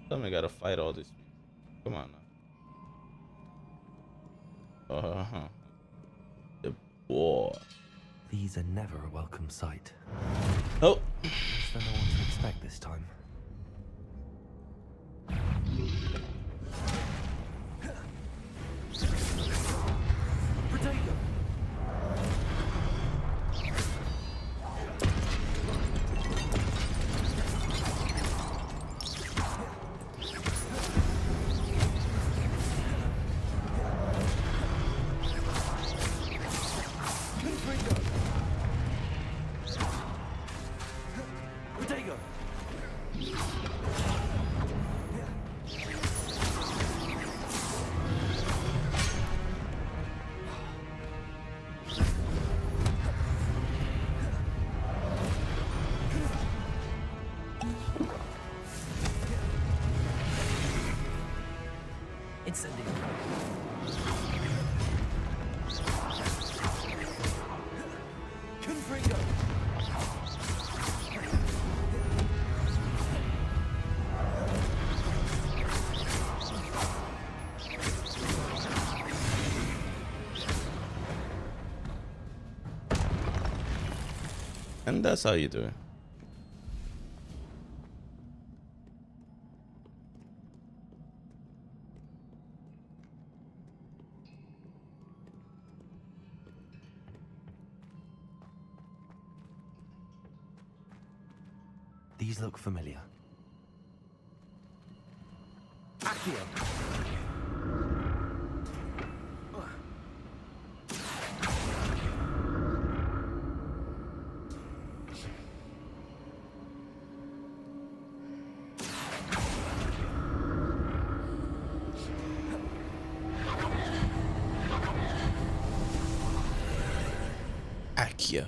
Somebody gotta fight all these people. Come on now. The boy. These are never a welcome sight. Oh. Is there no one to expect this time? And that's how you do it. These look familiar. Accio. Accio.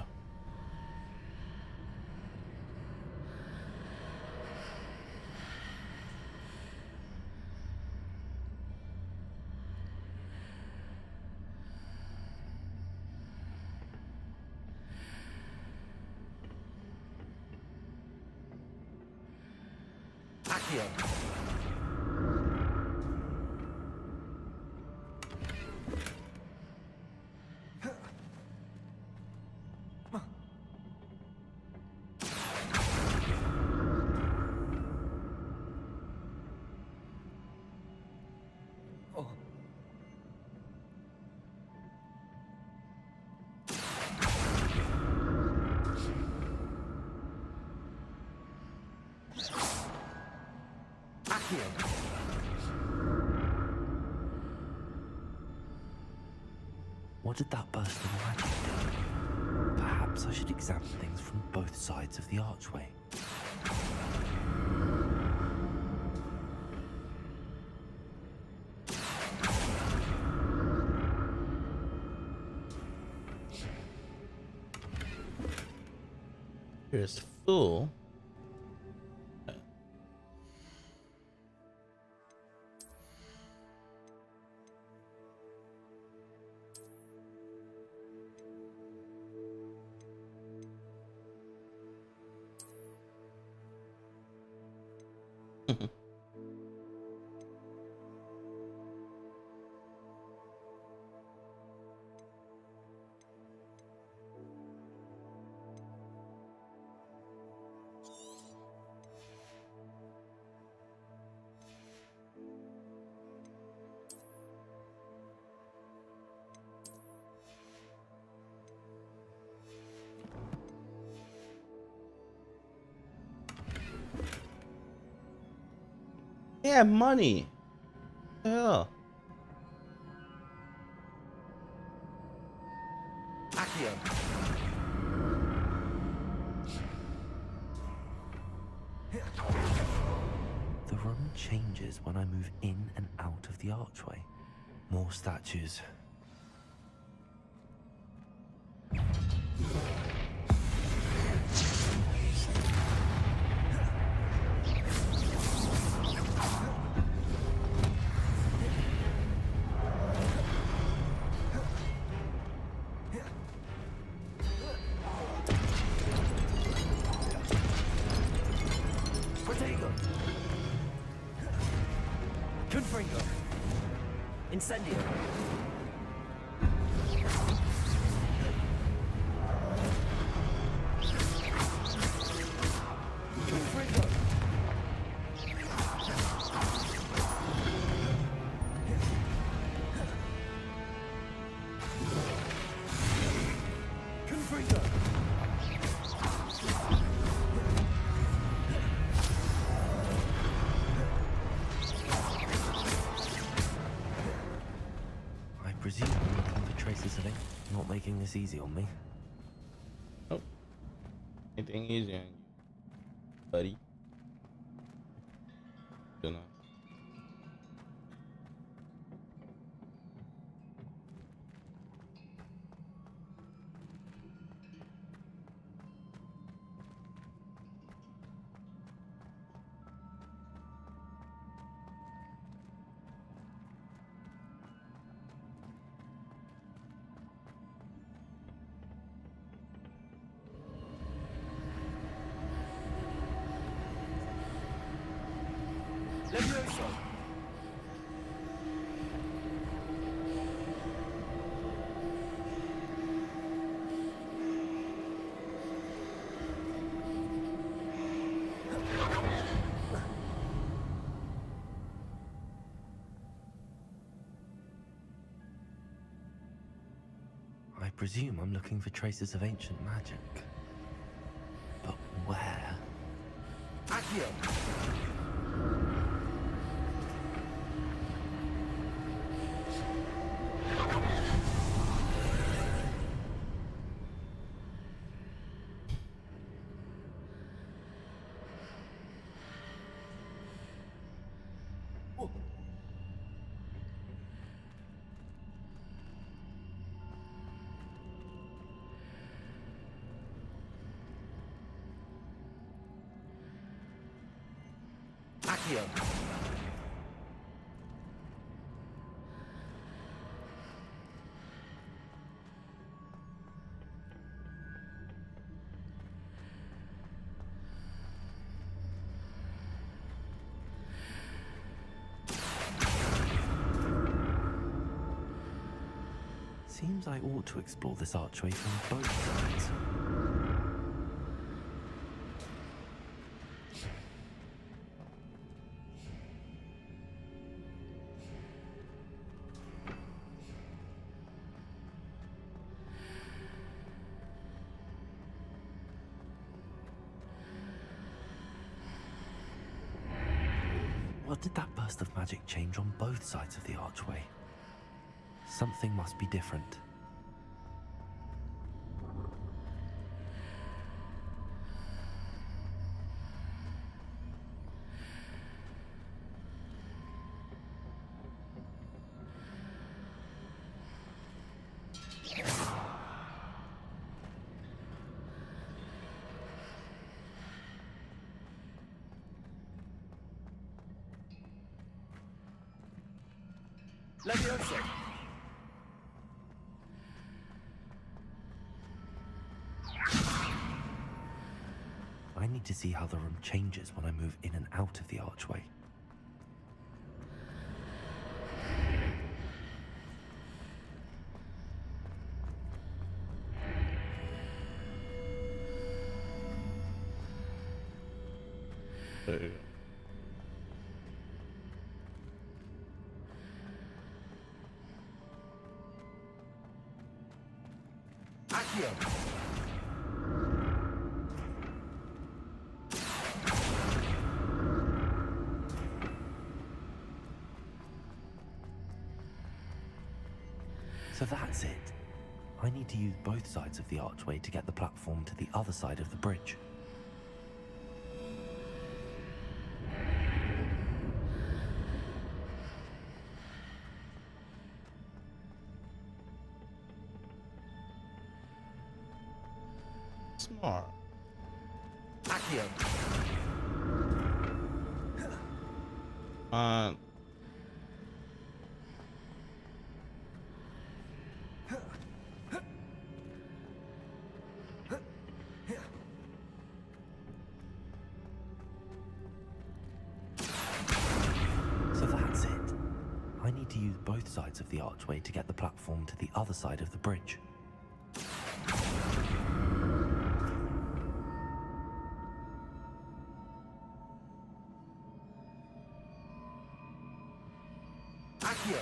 Accio. What did that burst of magic do? Perhaps I should examine things from both sides of the archway. Here's full. Yeah, money. What the hell? The room changes when I move in and out of the archway. More statues. Confringo. Incendio. Confringo. Confringo. I presume I'm looking for traces of it. Not making this easy on me. Oh, anything easy on you, buddy? Don't know. Levioso. I presume I'm looking for traces of ancient magic. But where? Accio. Accio. Seems I ought to explore this archway from both sides. What did that burst of magic change on both sides of the archway? Something must be different. Leviosa! I need to see how the room changes when I move in and out of the archway. There you go. Accio! So that's it. I need to use both sides of the archway to get the platform to the other side of the bridge. Smart. Accio! So that's it. I need to use both sides of the archway to get the platform to the other side of the bridge. Accio!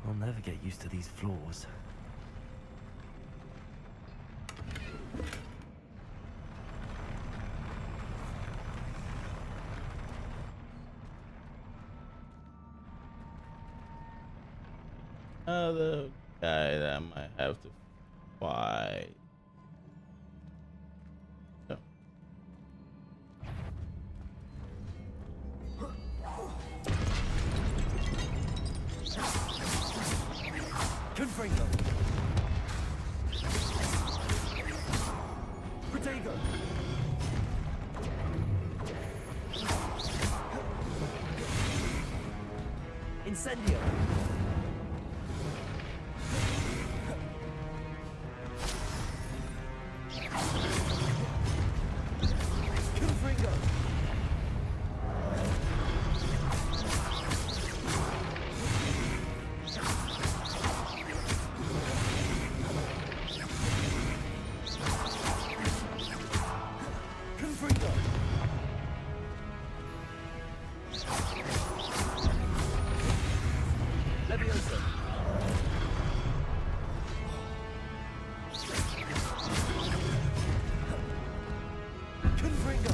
I'll never get used to these floors. Other guy that I might have to fight. No. Confringo! Protego! Incendio! Confringo! Confringo! Leviosa! Confringo!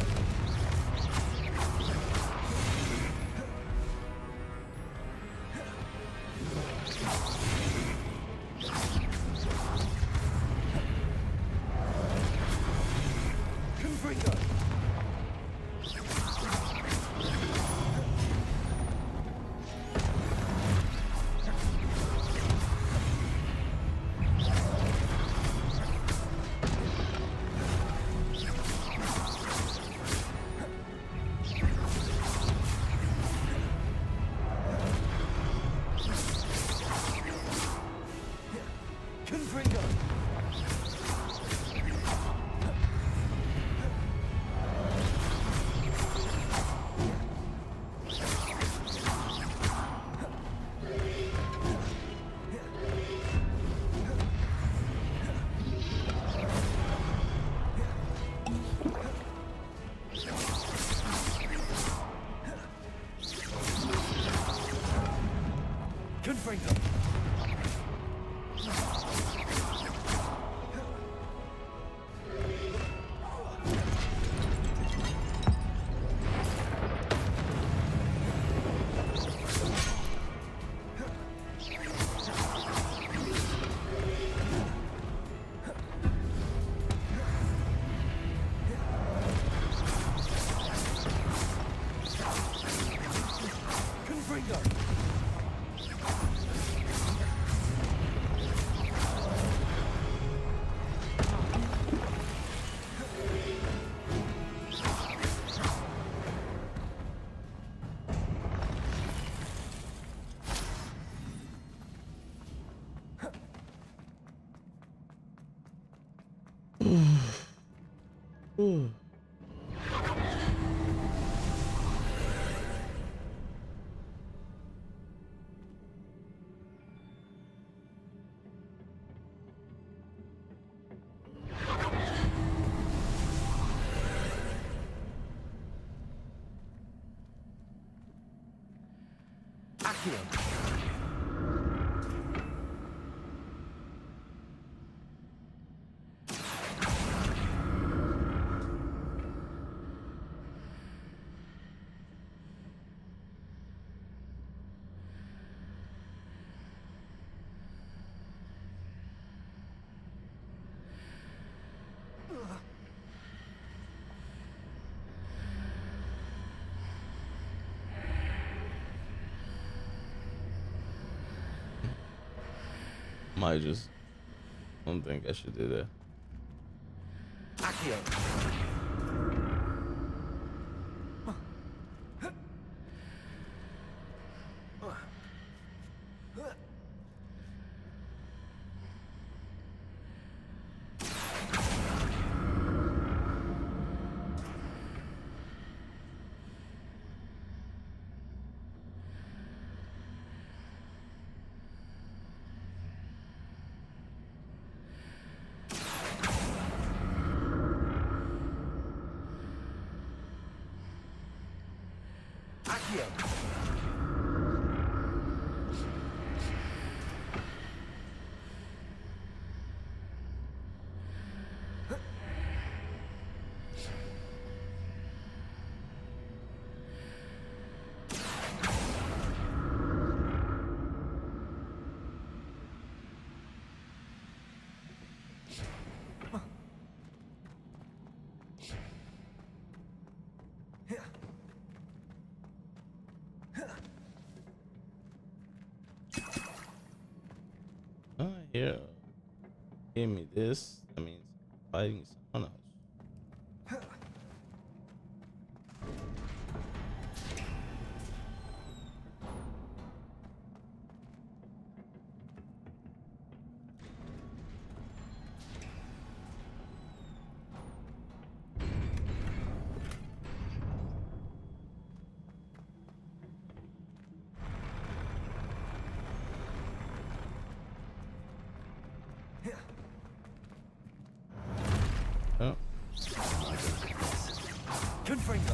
Confringo! Confringo! Might just. I don't think I should do that. Oh, yeah. Give me this. That means fighting someone else. Oh. Confringo.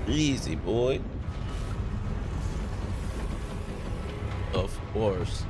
Easy, boy. Of course.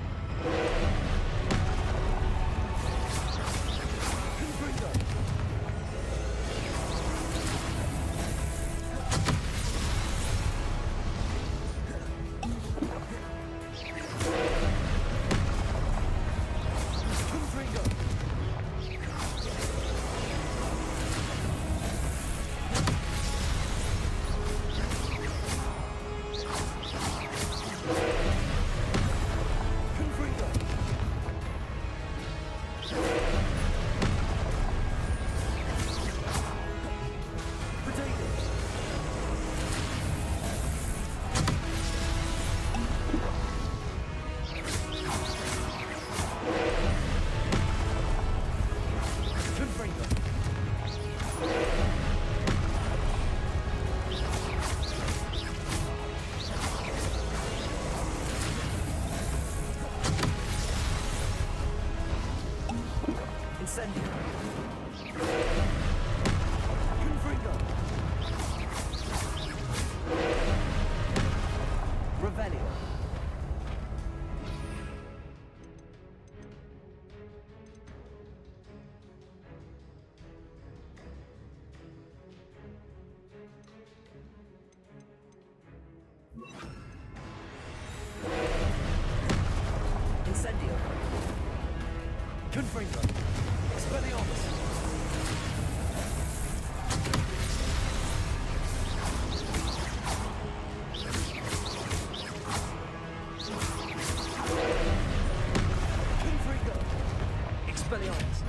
Revelio. Incendio. Confringo. Expelliarmus. Confringo. Expelliarmus.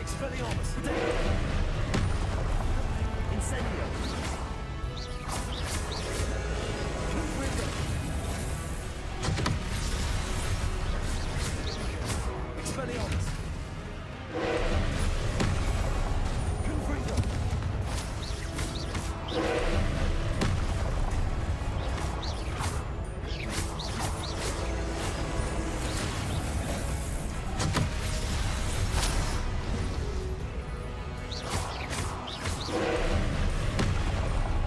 Expelliarmus. Incendio. Confringo. Expelliarmus. Confringo.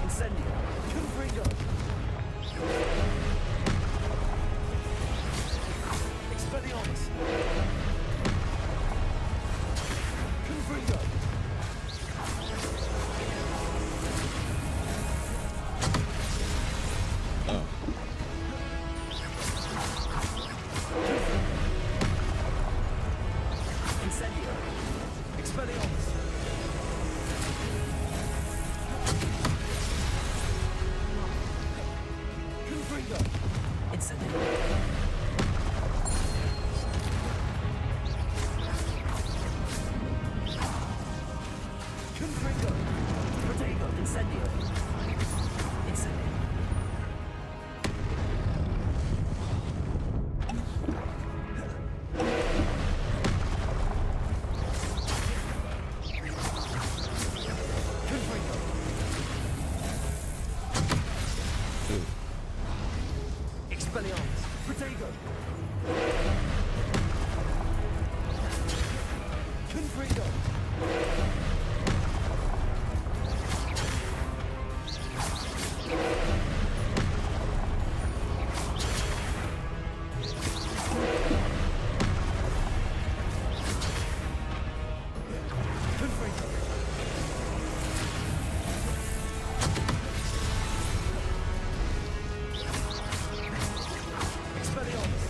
Incendio. Confringo. Expelliarmus. Confringo. Oh. Incendio. Expelliarmus. Confringo. Incendio. Confringo. Protego. Incendio. Incendio. Confringo. Expelliarmus. Protego. Confringo. Confringo. Expelliarmus.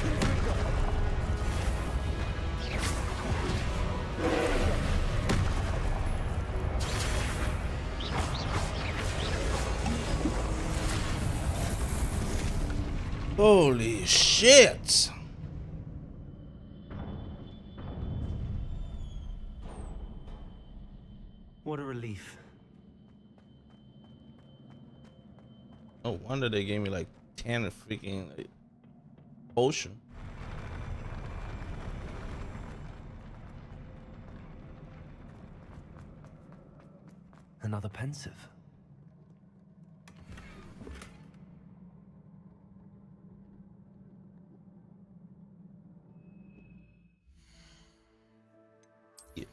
Confringo. Holy shit! What a relief. No wonder they gave me like 10 freaking like, potion. Another pensive. Yeah.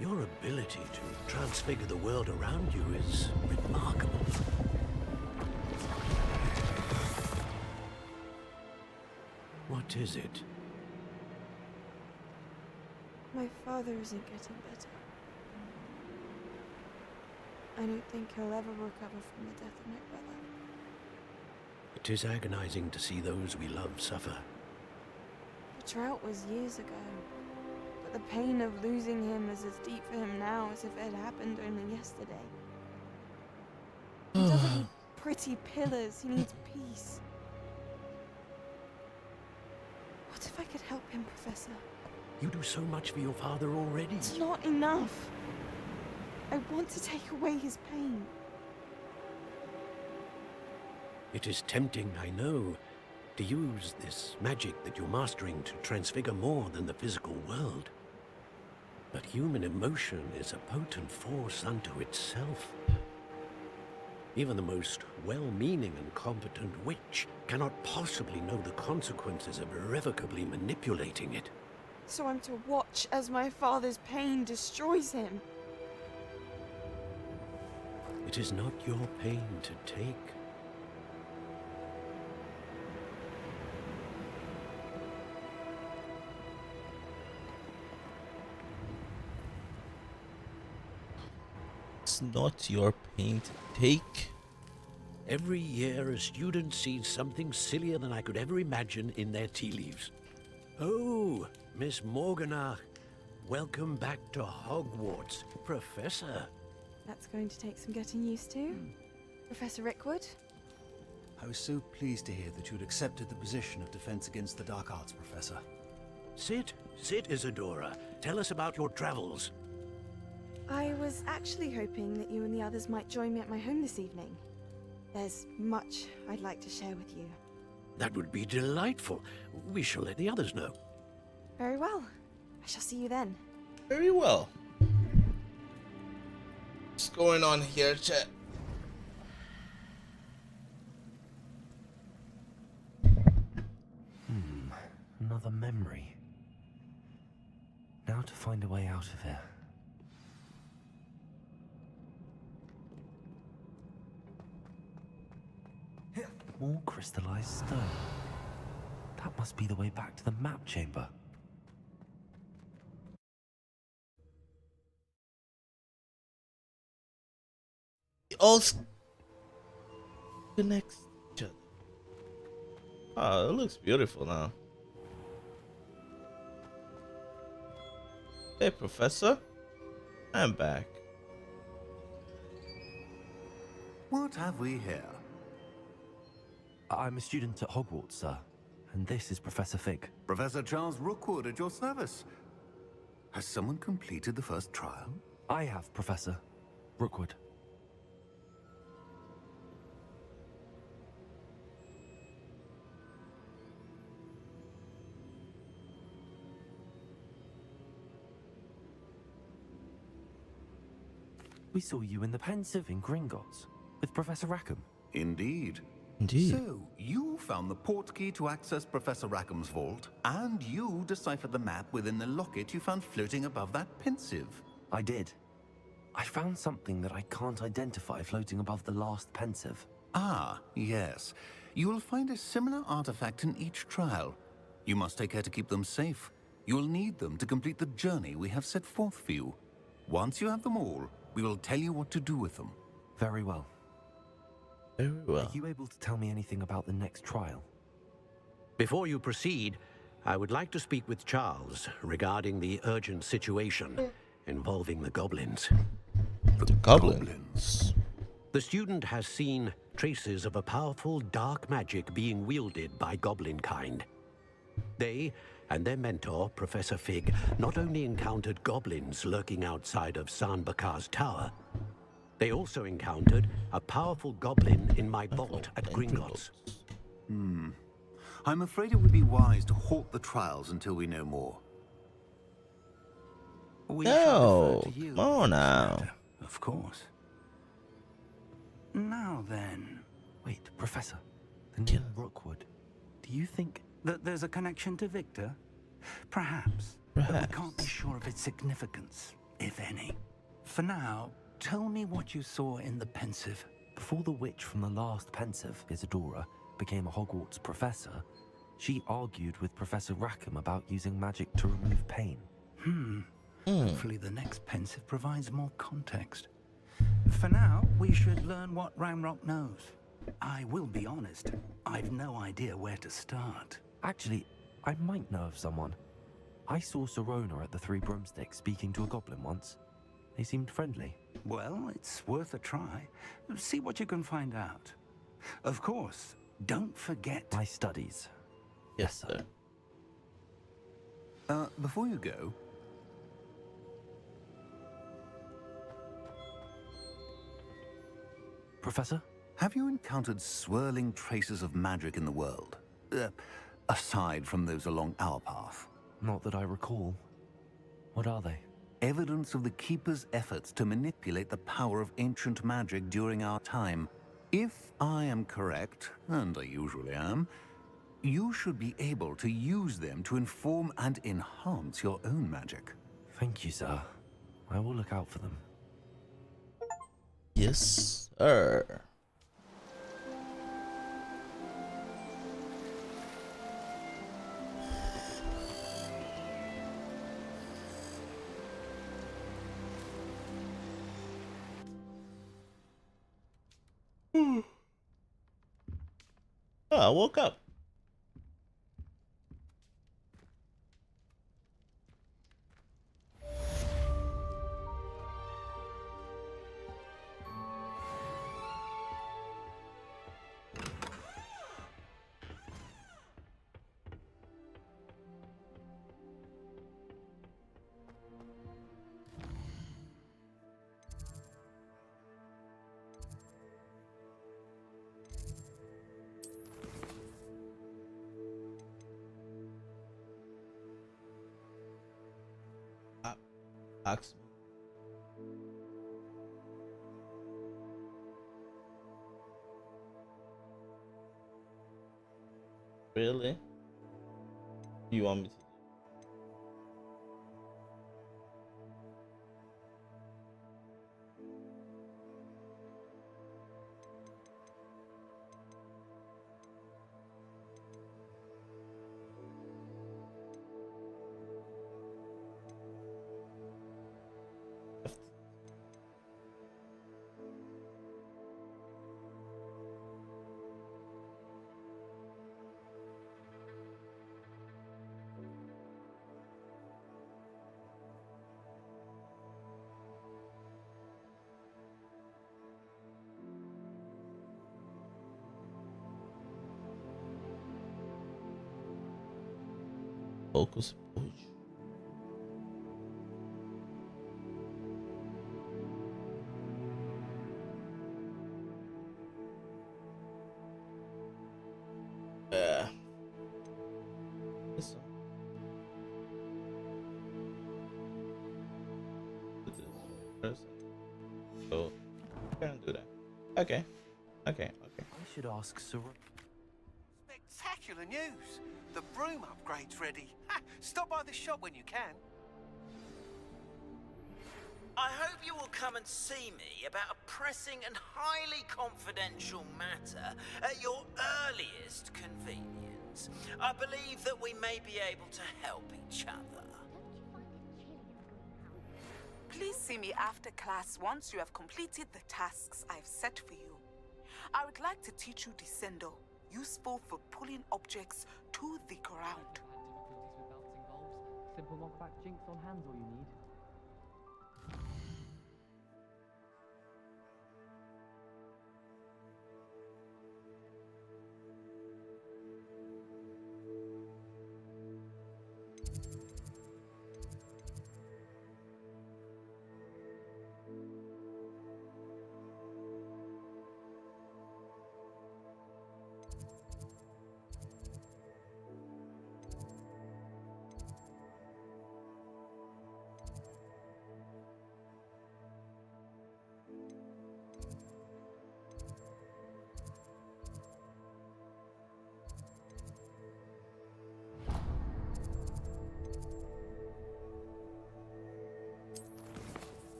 Your ability to transfigure the world around you is remarkable. What is it? My father isn't getting better. I don't think he'll ever recover from the death of my brother. It is agonizing to see those we love suffer. The drought was years ago, but the pain of losing him is as deep for him now as if it had happened only yesterday. He doesn't need pretty pillars, he needs peace. What if I could help him, Professor? You do so much for your father already. It's not enough. I want to take away his pain. It is tempting, I know, to use this magic that you're mastering to transfigure more than the physical world. But human emotion is a potent force unto itself. Even the most well-meaning and competent witch cannot possibly know the consequences of irrevocably manipulating it. So I'm to watch as my father's pain destroys him. It is not your pain to take. It's not your pain to take. Every year, a student sees something sillier than I could ever imagine in their tea leaves. Oh, Miss Morganach, welcome back to Hogwarts, Professor. That's going to take some getting used to. Professor Rickwood? I was so pleased to hear that you'd accepted the position of Defense Against the Dark Arts, Professor. Sit, Isadora. Tell us about your travels. I was actually hoping that you and the others might join me at my home this evening. There's much I'd like to share with you. That would be delightful. We shall let the others know. Very well. I shall see you then. Very well. What's going on here, chat? Another memory. Now to find a way out of here. More crystallized stone. That must be the way back to the map chamber. All connects each other. Oh, it looks beautiful now. Hey, Professor. I'm back. What have we here? I'm a student at Hogwarts, sir. And this is Professor Fig. Professor Charles Rookwood at your service. Has someone completed the first trial? I have, Professor Rookwood. We saw you in the Pensive in Gringotts with Professor Rackham. Indeed. Indeed. So, you found the portkey to access Professor Rackham's vault, and you deciphered the map within the locket you found floating above that Pensive. I did. I found something that I can't identify floating above the last Pensive. Ah, yes. You will find a similar artifact in each trial. You must take care to keep them safe. You will need them to complete the journey we have set forth for you. Once you have them all, we will tell you what to do with them. Very well. Very well. Are you able to tell me anything about the next trial? Before you proceed, I would like to speak with Charles regarding the urgent situation involving the goblins. The goblins? The student has seen traces of a powerful dark magic being wielded by goblin kind. They and their mentor, Professor Fig, not only encountered goblins lurking outside of Sanbakar's tower, they also encountered a powerful goblin in my vault at Gringotts. I'm afraid it would be wise to halt the trials until we know more. No, come on now. Of course. Now then. Wait, Professor. The name Rookwood. Do you think that there's a connection to Victor? Perhaps. But we can't be sure of its significance. if any. For now, tell me what you saw in the pensive. Before the witch from the last pensive, Isadora, became a Hogwarts professor, she argued with Professor Rackham about using magic to remove pain. Hopefully the next pensive provides more context. For now, we should learn what Ranrock knows. I will be honest, I've no idea where to start. Actually, I might know of someone. I saw Sirona at the Three Broomsticks speaking to a goblin once. They seemed friendly. Well, it's worth a try. See what you can find out. Of course, don't forget my studies. Yes, sir. Before you go, Professor? Have you encountered swirling traces of magic in the world? Aside from those along our path? Not that I recall. What are they? Evidence of the Keeper's efforts to manipulate the power of ancient magic during our time. If I am correct, and I usually am, you should be able to use them to inform and enhance your own magic. Thank you, sir. I will look out for them. Yes, sir. Oh, I woke up. Ask me. Really? You want me to? Focus push. This one. So we're gonna do that. Okay. I should ask Sir. Spectacular news! The broom upgrade's ready. Ha! Stop by the shop when you can. I hope you will come and see me about a pressing and highly confidential matter at your earliest convenience. I believe that we may be able to help each other. Please see me after class once you have completed the tasks I've set for you. I would like to teach you Descendo, useful for pulling objects to the ground. Simple knockback jinx on hands all you need.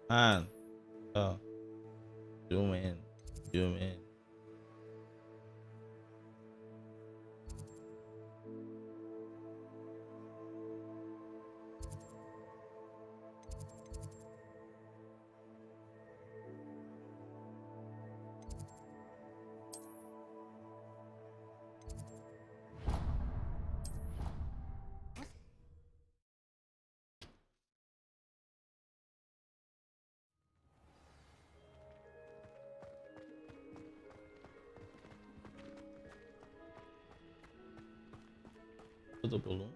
Man. Oh. Zoom in. Zoom in. The balloon.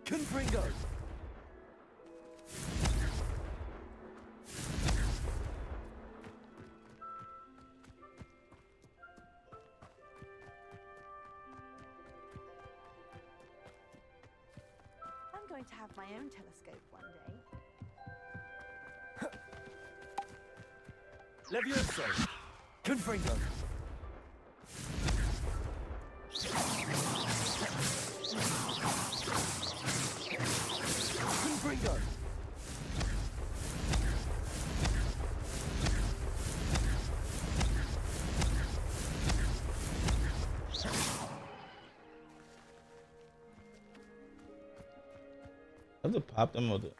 Confringo! I'm going to have my own telescope one day. Levioso! Confringo! Confringo! I have to pop them with it.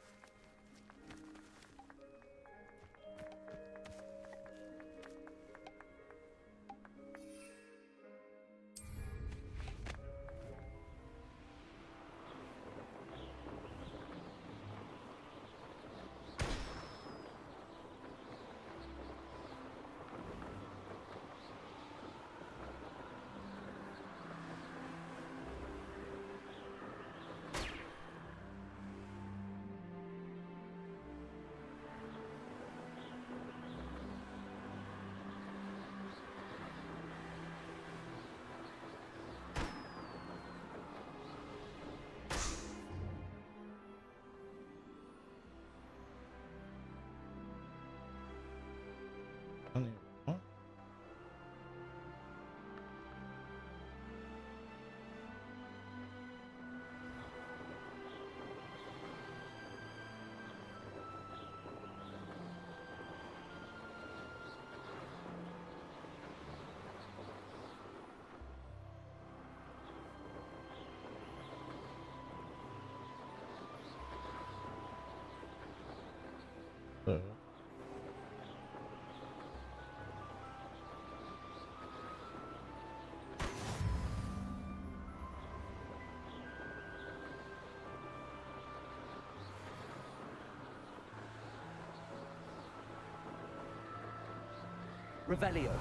Revelio.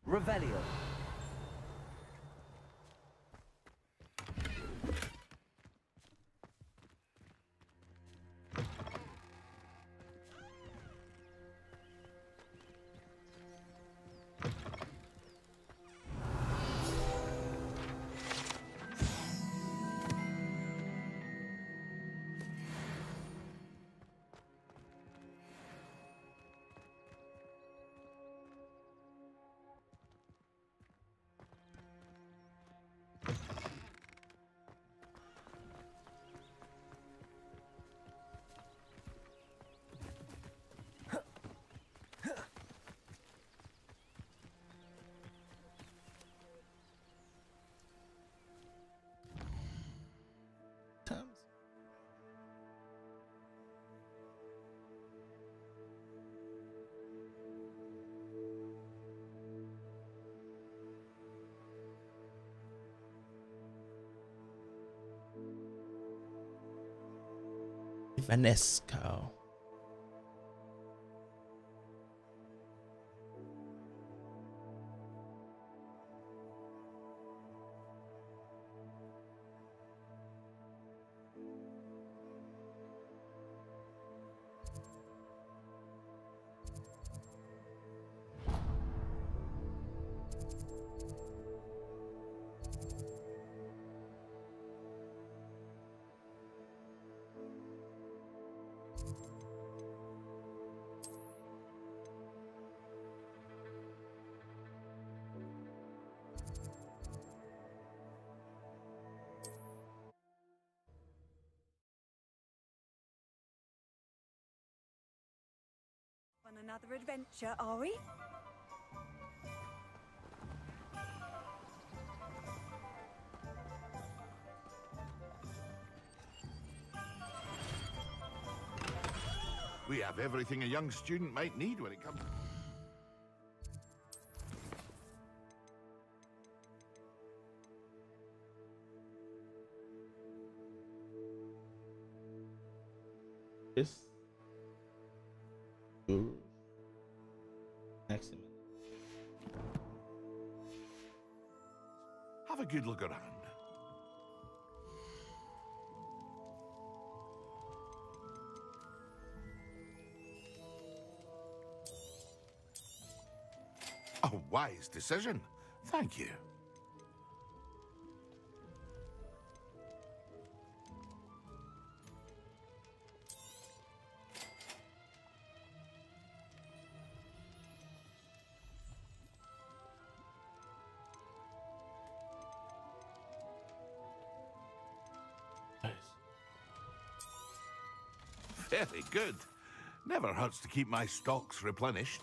Revelio. Vanesco. On another adventure, are we? We have everything a young student might need when it comes. This. Excellent. Have a good look around. A wise decision. Thank you. Very good. Never hurts to keep my stocks replenished.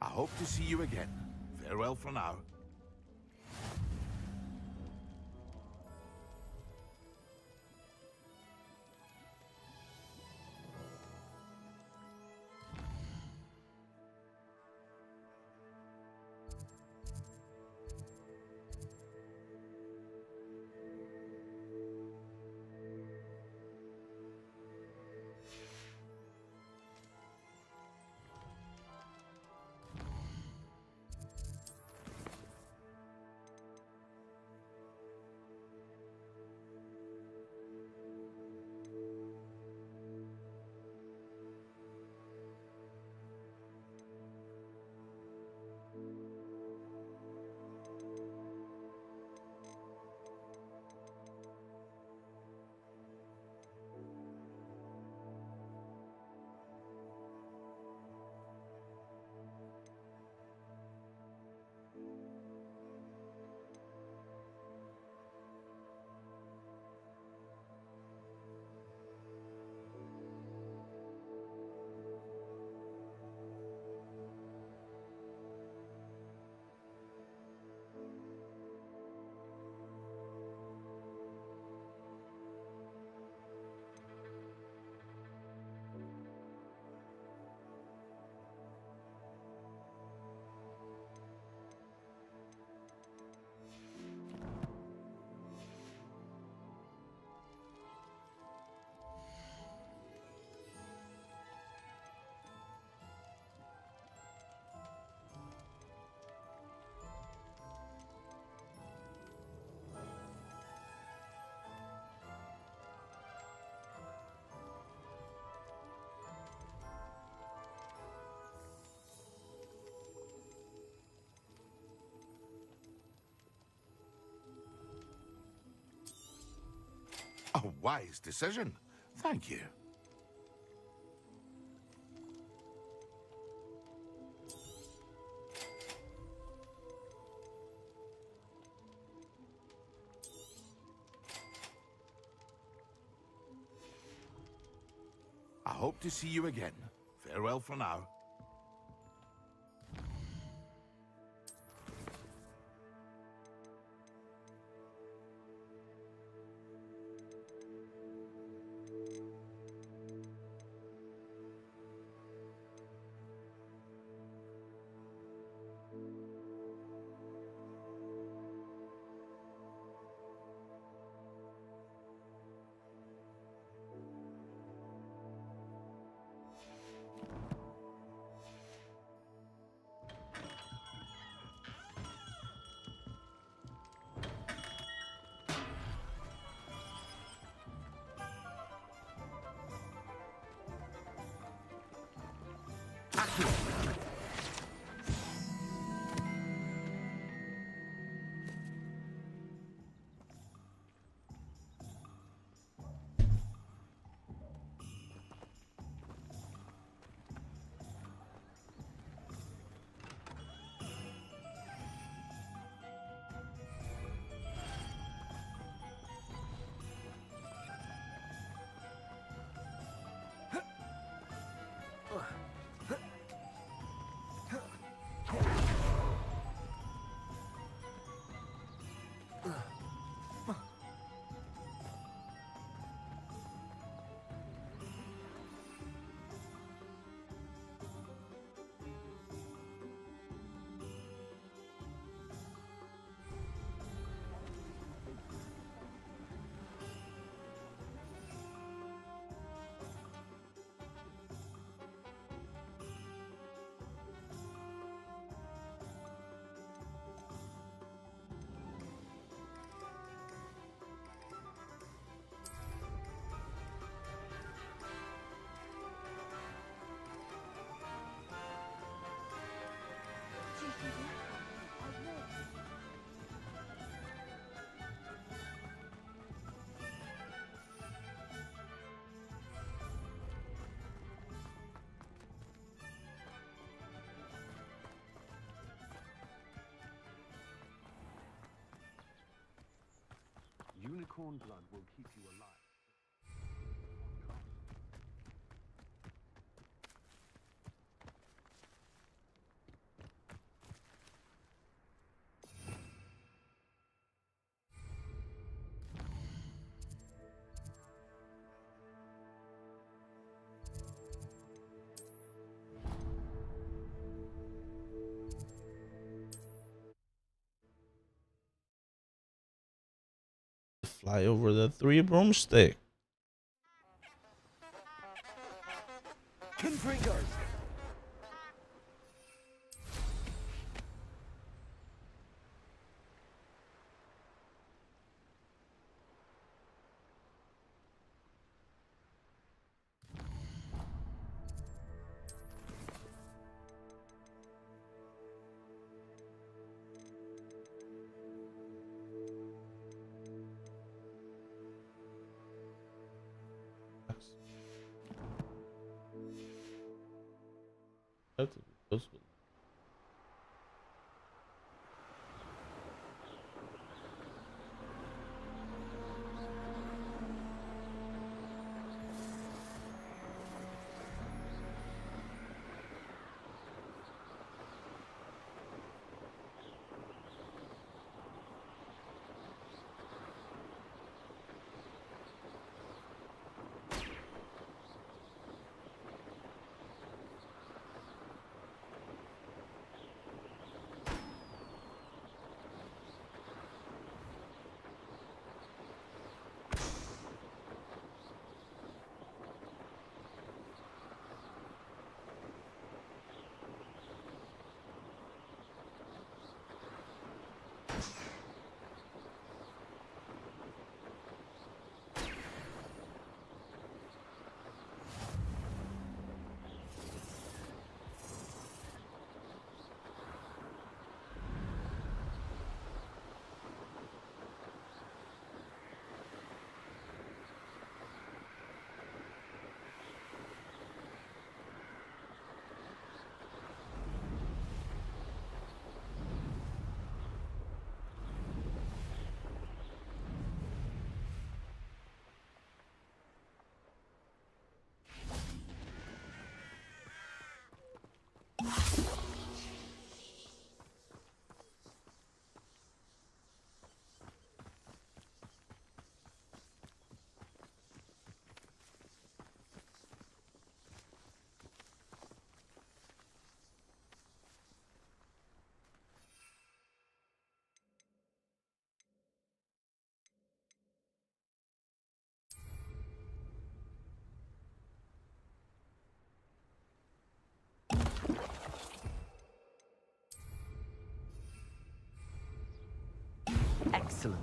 I hope to see you again. Farewell for now. A wise decision. Thank you. hope to see you again. Farewell for now. Unicorn blood will keep you alive. Fly over the 3 broomstick. Confringo! That's a close one. Excellent.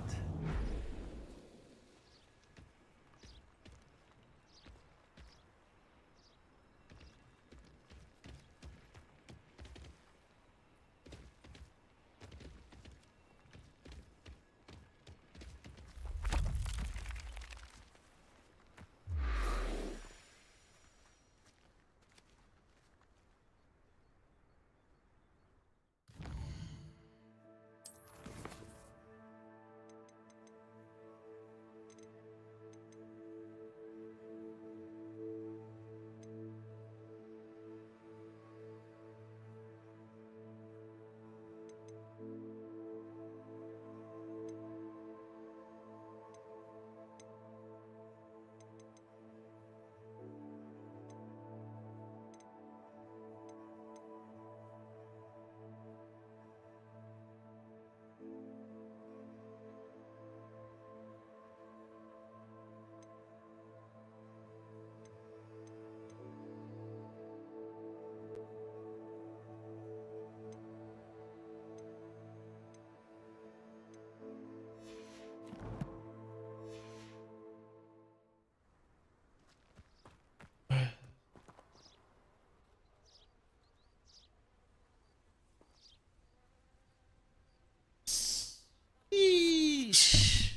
Yeesh.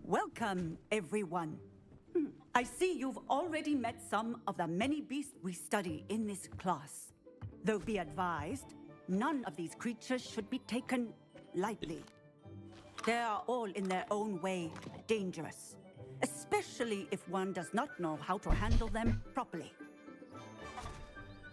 Welcome, everyone. I see you've already met some of the many beasts we study in this class. Though be advised, none of these creatures should be taken lightly. They are all in their own way dangerous, especially if one does not know how to handle them properly.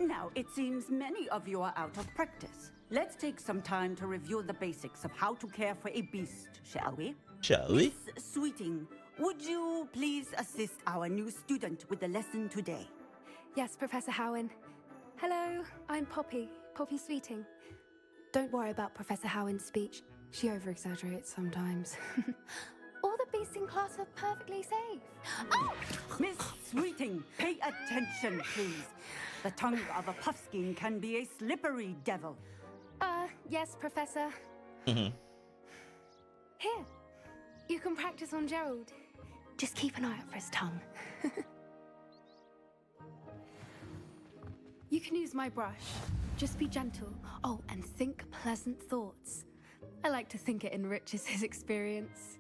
Now, it seems many of you are out of practice. Let's take some time to review the basics of how to care for a beast, shall we? Shall we? Miss Sweeting, would you please assist our new student with the lesson today? Yes, Professor Howen. Hello, I'm Poppy Sweeting. Don't worry about Professor Howen's speech. She over-exaggerates sometimes. All the beasts in class are perfectly safe. Oh! Miss Sweeting, pay attention, please. The tongue of a puffskein can be a slippery devil. Yes, Professor. Mm-hmm. Here, you can practice on Gerald. Just keep an eye out for his tongue. You can use my brush. Just be gentle. Oh, and think pleasant thoughts. I like to think it enriches his experience.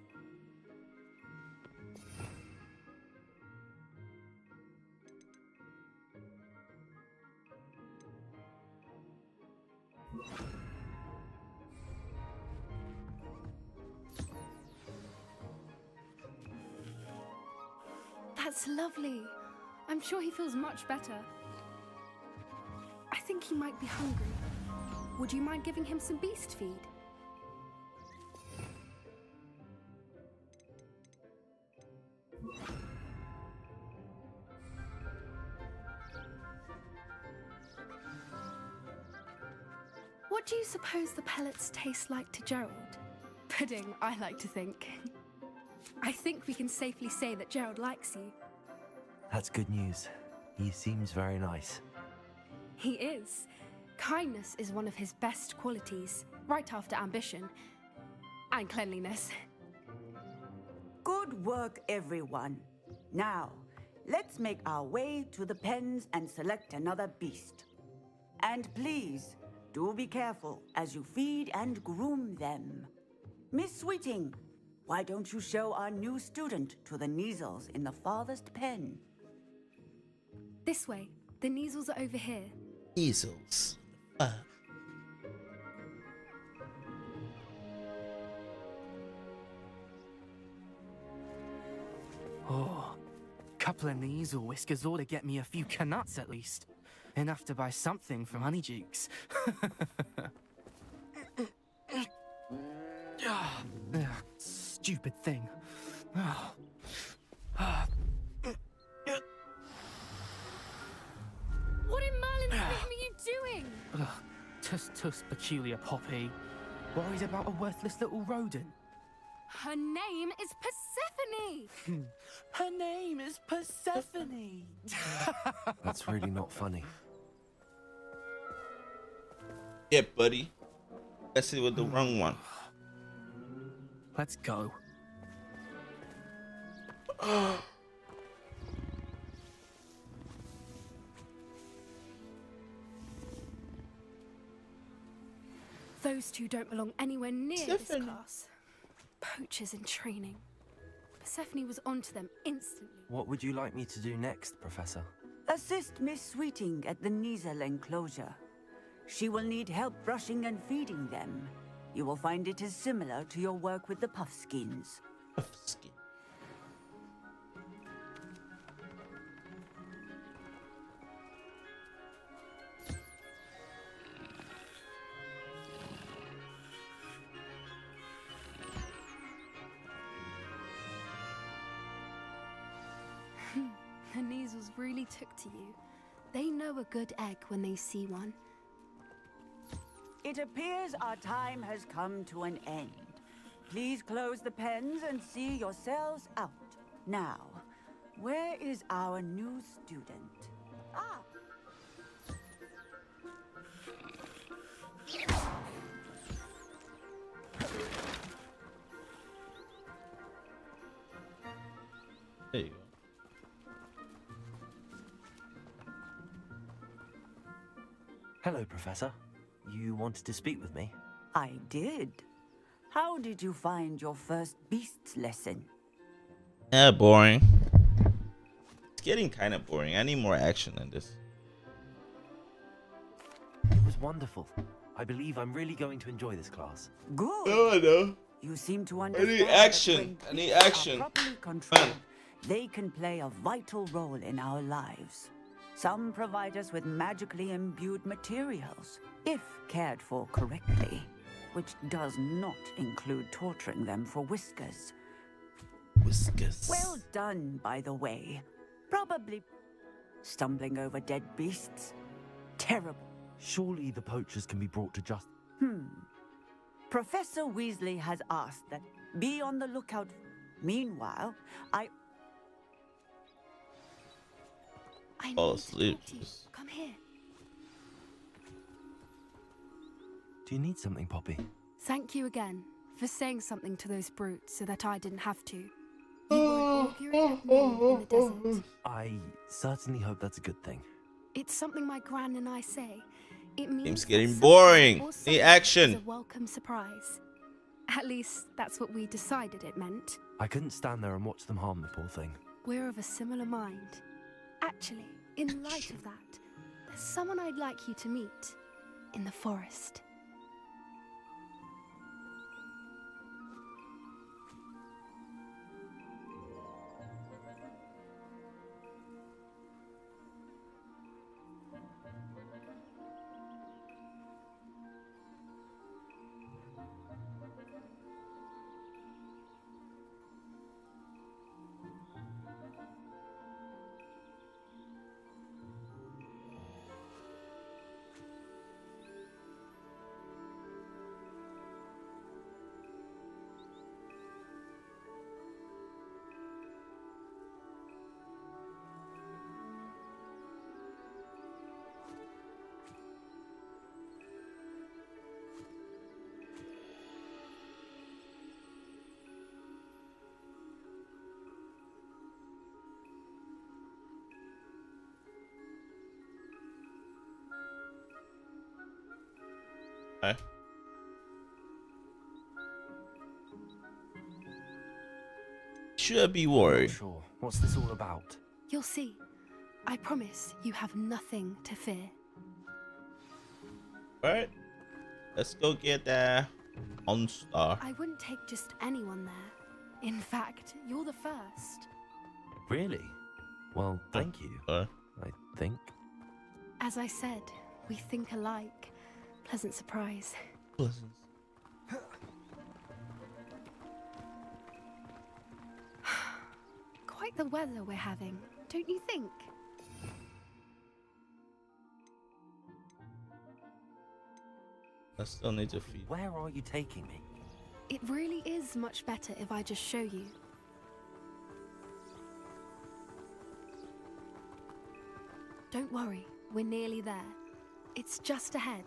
That's lovely. I'm sure he feels much better. I think he might be hungry. Would you mind giving him some beast feed? What do you suppose the pellets taste like to Gerald? Pudding, I like to think. I think we can safely say that Gerald likes you. That's good news. He seems very nice. He is. Kindness is one of his best qualities, right after ambition and cleanliness. Good work, everyone. Now, let's make our way to the pens and select another beast. And please, do be careful as you feed and groom them. Miss Sweeting, why don't you show our new student to the Neasels in the farthest pen? This way. The Neasels are over here. Easels. Oh, couple of Neasel whiskers ought to get me a few canuts at least. Enough to buy something from Honeydukes. Stupid thing. What in Merlin's name are you doing? Tuss, peculiar Poppy. Worried about a worthless little rodent? Her name is Persephone! Her name is Persephone! That's really not funny. Yeah, buddy. That's it with the wrong one. Let's go. Those two don't belong anywhere near this Persephone. class. Poachers in training. Persephone was onto them instantly. What would you like me to do next, Professor? Assist Miss Sweeting at the Nizel enclosure. She will need help brushing and feeding them. You will find it is similar to your work with the Puffskins. Puffskin. The Neasels really took to you. They know a good egg when they see one. It appears our time has come to an end. Please close the pens and see yourselves out. Now, where is our new student? Ah! There you go. Hello, Professor. You wanted to speak with me? I did. How did you find your first beasts lesson? Yeah, boring. It's getting kind of boring. I need more action in this. It was wonderful. I believe I'm really going to enjoy this class. Good. Oh, I know. You seem to I understand. need action. I need action. Properly controlled, they can play a vital role in our lives. Some provide us with magically imbued materials, if cared for correctly, which does not include torturing them for whiskers. Whiskers. Well done, by the way. Probably stumbling over dead beasts. Terrible. Surely the poachers can be brought to justice. Professor Weasley has asked that be on the lookout. Meanwhile, I Fall asleep. Come here. Do you need something, Poppy? Thank you again for saying something to those brutes so that I didn't have to. You won't augury at me in the desert. I certainly hope that's a good thing. It's something my gran and I say. It means Game's that getting someone boring. or Need something action. is a welcome surprise. At least that's what we decided it meant. I couldn't stand there and watch them harm the poor thing. We're of a similar mind. Actually, in light of that, there's someone I'd like you to meet in the forest. Okay. Should I be worried? Sure. What's this all about? You'll see. I promise you have nothing to fear. Alright. Let's go get that monster. I wouldn't take just anyone there. In fact, you're the first. Really? Well, thank you. I think. As I said, we think alike. Pleasant surprise. Pleasant. Quite the weather we're having, don't you think? I still need to feed. Where are you taking me? It really is much better if I just show you. Don't worry, we're nearly there. It's just ahead.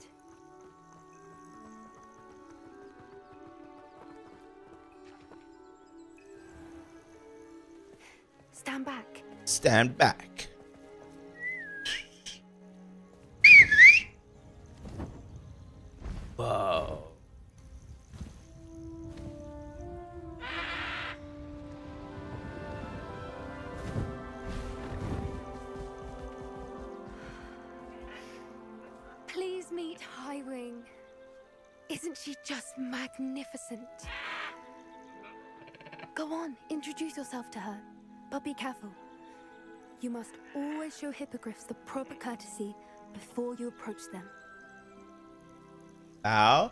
stand back. Stand back. Whoa. Please meet Highwing. Isn't she just magnificent? Go on, introduce yourself to her, but be careful. You must always show hippogriffs the proper courtesy before you approach them. Ow.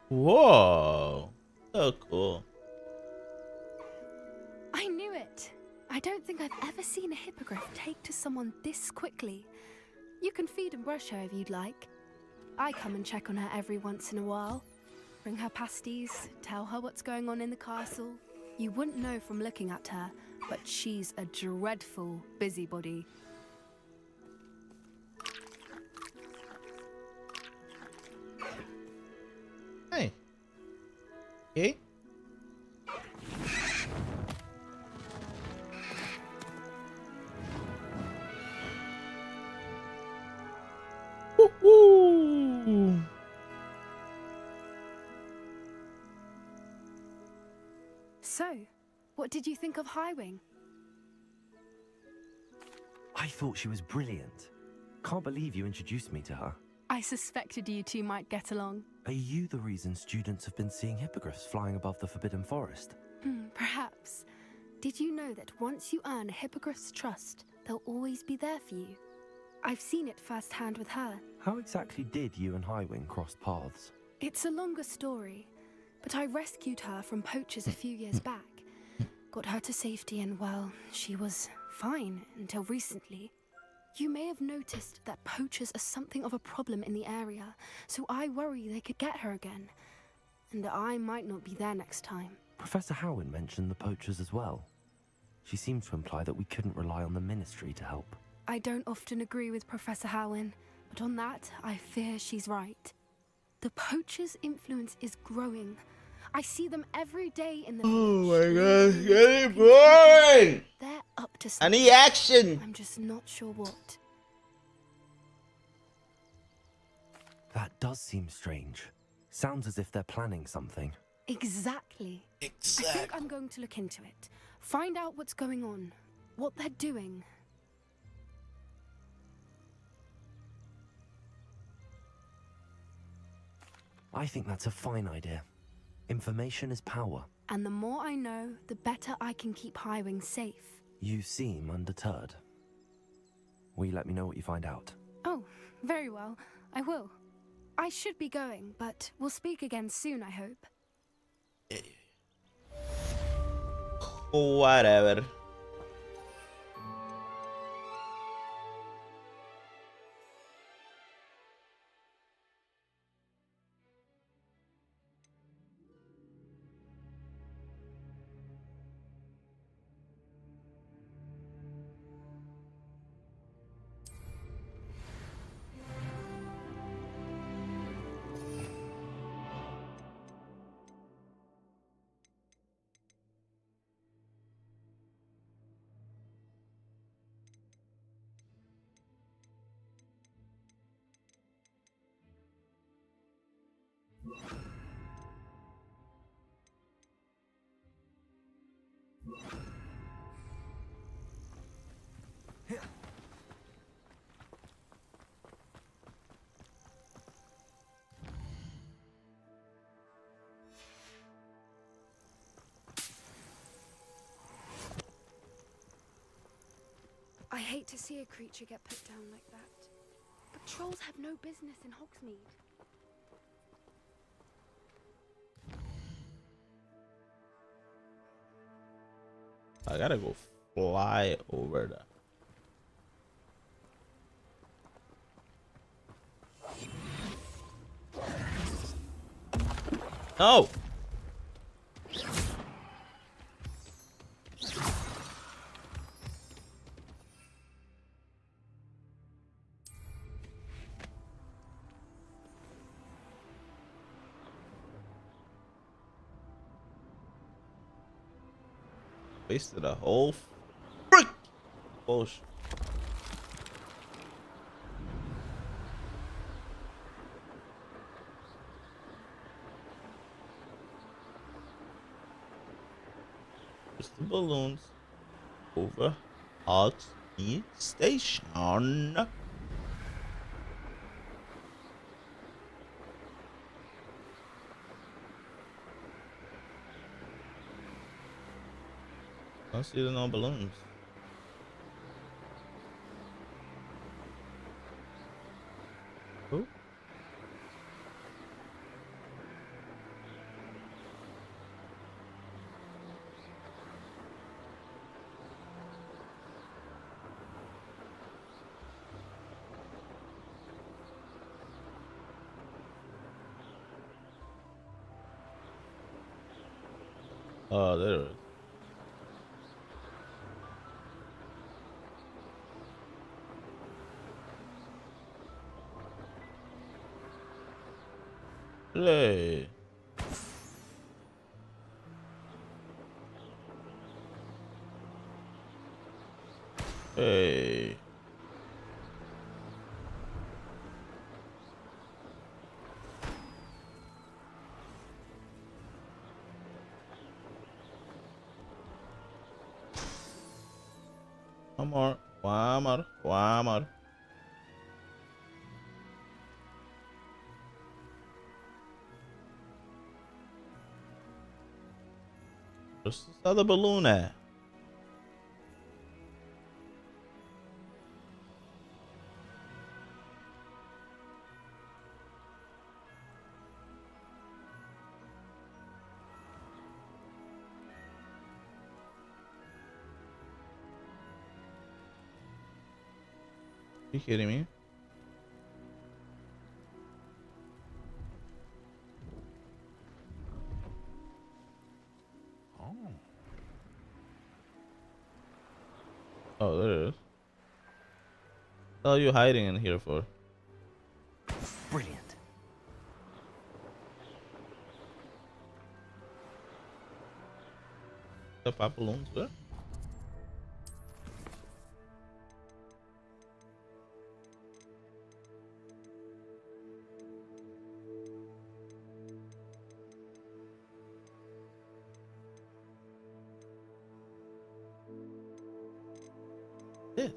Whoa. So cool. I knew it. I don't think I've ever seen a hippogriff take to someone this quickly. You can feed and brush her if you'd like. I come and check on her every once in a while. Bring her pasties, tell her what's going on in the castle. You wouldn't know from looking at her, but she's a dreadful busybody. Hey. Okay. Woo-hoo. So, what did you think of Highwing? I thought she was brilliant. Can't believe you introduced me to her. I suspected you two might get along. Are you the reason students have been seeing hippogriffs flying above the Forbidden Forest? Perhaps. Did you know that once you earn a hippogriff's trust, they'll always be there for you? I've seen it firsthand with her. How exactly did you and Highwing cross paths? It's a longer story, but I rescued her from poachers a few years back. Got her to safety and, well, she was fine until recently. You may have noticed that poachers are something of a problem in the area, so I worry they could get her again. And I might not be there next time. Professor Howen mentioned the poachers as well. She seemed to imply that we couldn't rely on the Ministry to help. I don't often agree with Professor Howen, but on that, I fear she's right. The poachers' influence is growing. I see them every day in the Oh village. my god, it's getting boring! They're up to I something. need action! I'm just not sure what. That does seem strange. Sounds as if they're planning something. Exactly. I think I'm going to look into it. Find out what's going on. What they're doing. I think that's a fine idea. Information is power. And the more I know, the better I can keep Highwing safe. You seem undeterred. Will you let me know what you find out? Oh, very well. I will. I should be going, but we'll speak again soon, I hope. Whatever. I hate to see a creature get put down like that. But trolls have no business in Hogsmeade. I gotta go fly over there. No! Wasted a whole frick bullshit. Just the balloons over Hogsmeade Station. I don't see the no balloons. Oh. Oh, there it is. Play. Hey. One more. One more. One more. Where's this other balloon at? You kidding me? Oh, there it is. What are you hiding in here for? Brilliant. The pop balloons there? Yeah.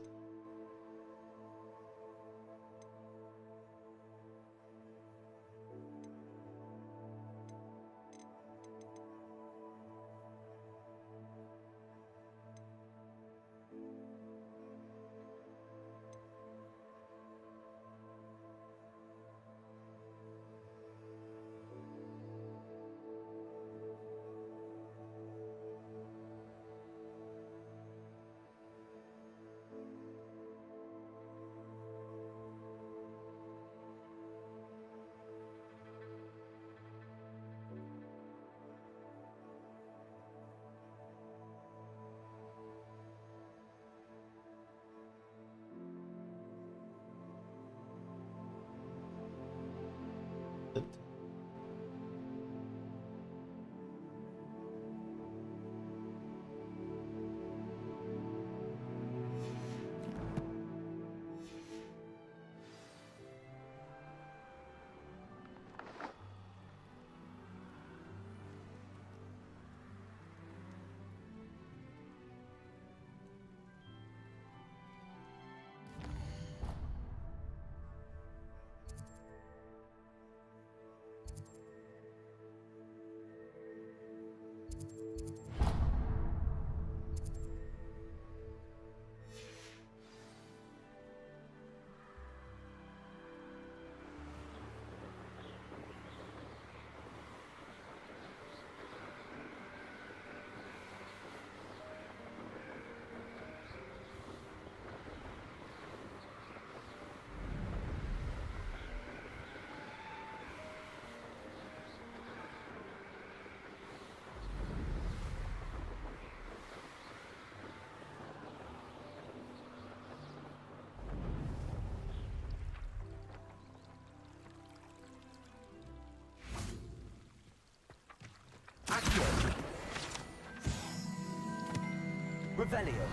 Revelio.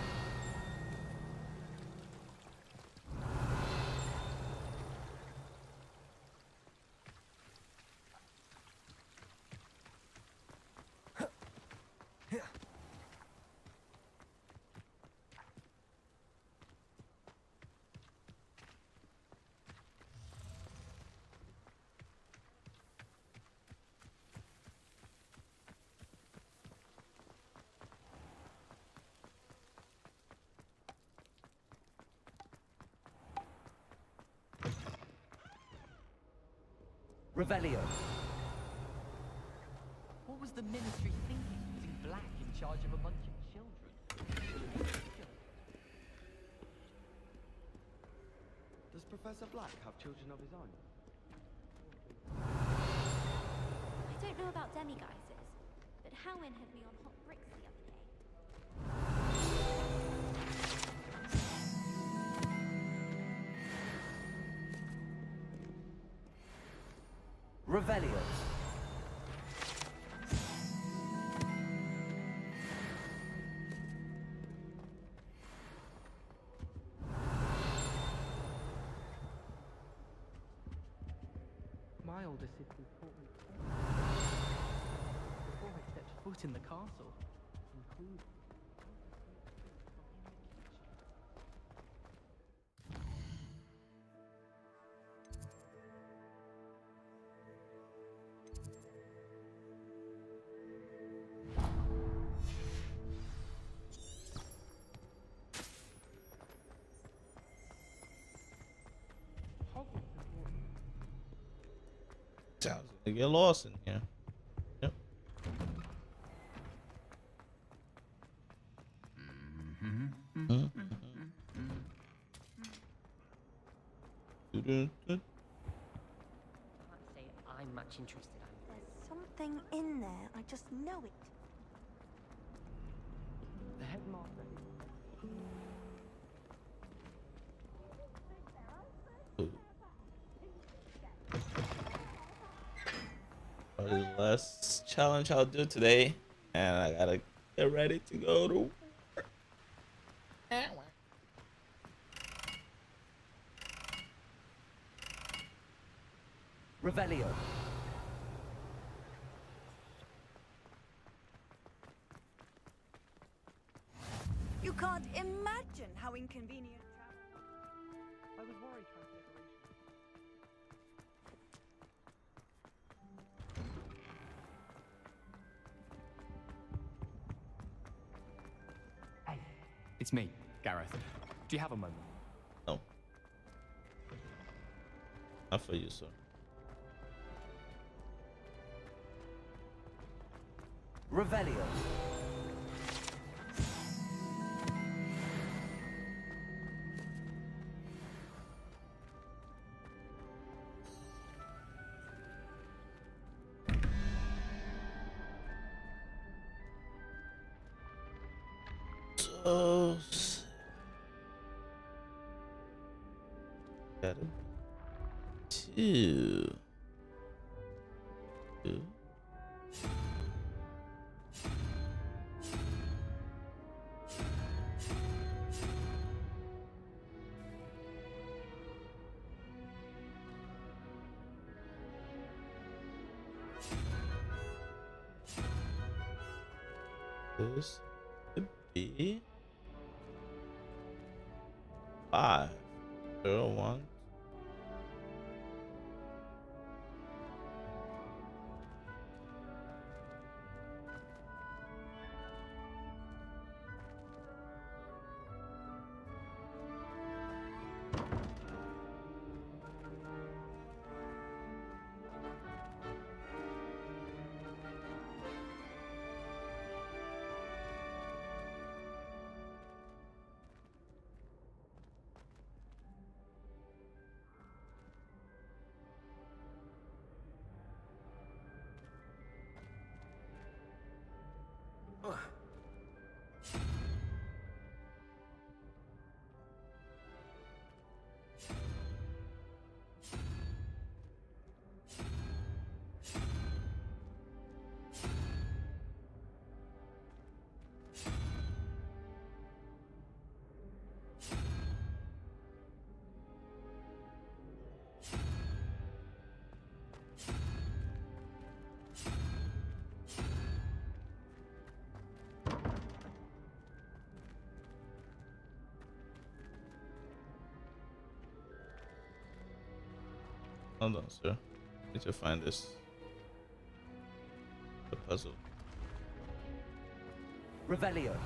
Revelio. What was the Ministry thinking, putting Black in charge of a bunch of children? Does Professor Black have children of his own? I don't know about demiguises, but Howin had me on hot bricks the other day. Revelio. My older sister taught me before I stepped foot in the castle, including. Sounds like get lost in here. Yep. I can't say I'm much interested. There's something in there. I just know it. The headmaster. Probably the last challenge I'll do today, and I gotta get ready to go to work. Revelio. You can't imagine how inconvenient travel. I was worried transdecoration. Hey, it's me, Gareth. Do you have a moment? No. Not for you, sir. Revelio. So got it. Two. This could be 5, 0, 1. Hold on, sir. Need to find this. The puzzle. Revelio.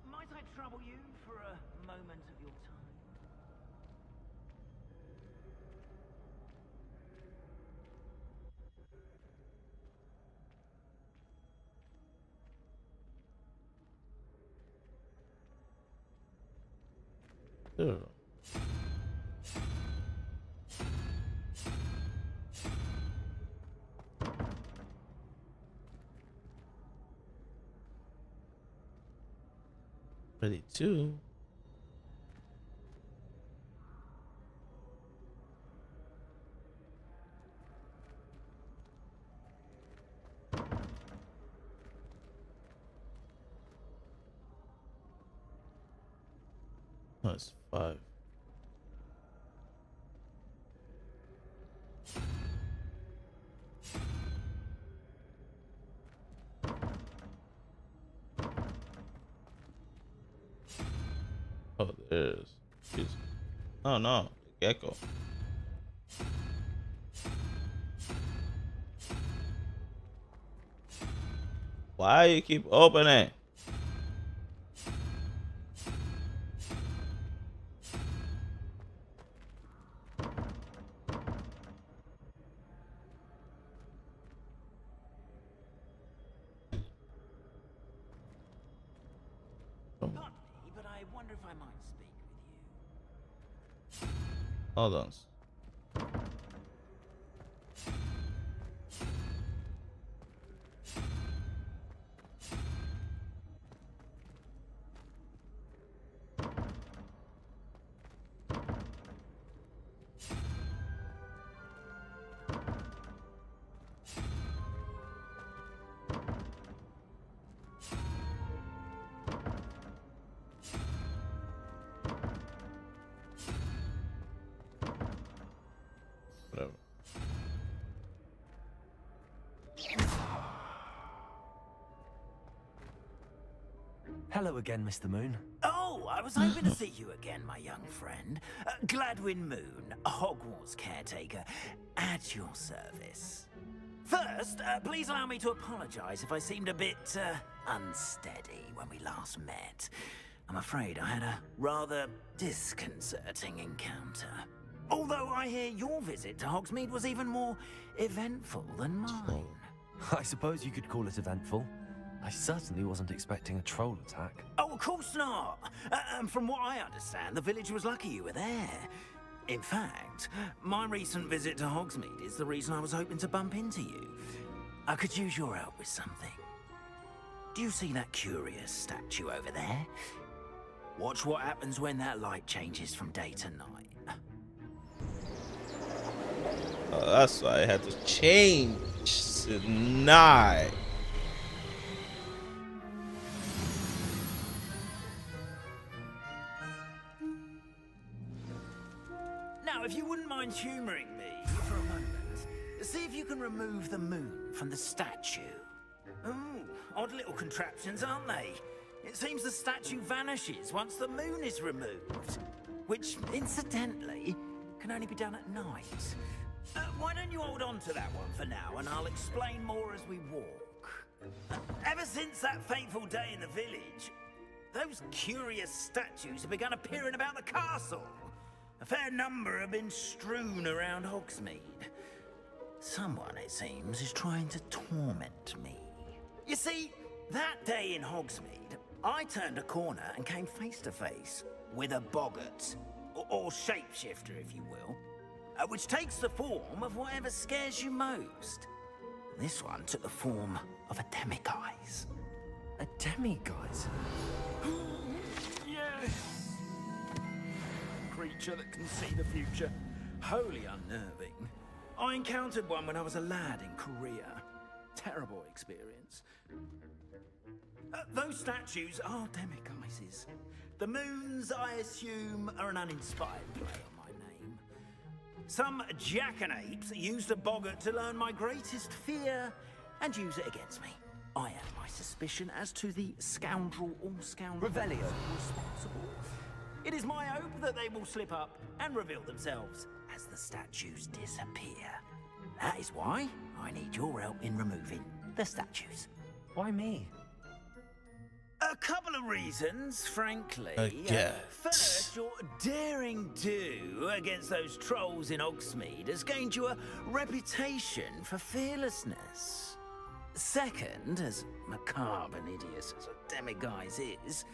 Might I trouble you for a moment of your time? Sure. Ready to. Oh, it's 5. Oh, there's. Oh no, gecko. Why you keep opening? Pardon me, but I wonder if I might speak with you. Hold on. Whatever. Hello again, Mr. Moon. Oh, I was hoping to see you again, my young friend. Gladwin Moon, Hogwarts caretaker, at your service. First, please allow me to apologize if I seemed a bit unsteady when we last met. I'm afraid I had a rather disconcerting encounter. Although I hear your visit to Hogsmeade was even more eventful than mine. I suppose you could call it eventful. I certainly wasn't expecting a troll attack. Oh, of course not. And from what I understand, the village was lucky you were there. In fact, my recent visit to Hogsmeade is the reason I was hoping to bump into you. I could use your help with something. Do you see that curious statue over there? Watch what happens when that light changes from day to night. Oh, that's why I had to change to night. Now, if you wouldn't mind humoring me for a moment, see if you can remove the moon from the statue. Ooh, odd little contraptions, aren't they? It seems the statue vanishes once the moon is removed, which, incidentally, can only be done at night. Why don't you hold on to that one for now, and I'll explain more as we walk. Ever since that fateful day in the village, those curious statues have begun appearing about the castle. A fair number have been strewn around Hogsmeade. Someone, it seems, is trying to torment me. You see, that day in Hogsmeade, I turned a corner and came face to face with a boggart, or shapeshifter, if you will, which takes the form of whatever scares you most. This one took the form of a demiguise. A demiguise? Yes! Creature that can see the future. Wholly unnerving. I encountered one when I was a lad in Korea. Terrible experience. Those statues are demiguises. The moons, I assume, are an uninspired play on my name. Some jackanapes used a boggart to learn my greatest fear and use it against me. I have my suspicion as to the scoundrel or scoundrel Revelio. responsible. It is my hope that they will slip up and reveal themselves as the statues disappear. That is why I need your help in removing the statues. Why me? A couple of reasons, frankly. Yeah. First, your daring do against those trolls in Hogsmeade has gained you a reputation for fearlessness. Second, as macabre and hideous as a demiguise is,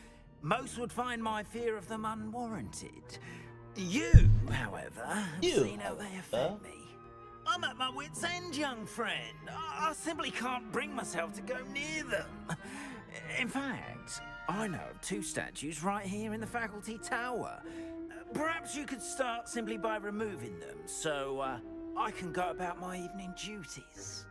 most would find my fear of them unwarranted. You, however, have seen how they affect me. I'm at my wit's end, young friend. I simply can't bring myself to go near them. In fact, I know of 2 statues right here in the faculty tower. Perhaps you could start simply by removing them, so I can go about my evening duties.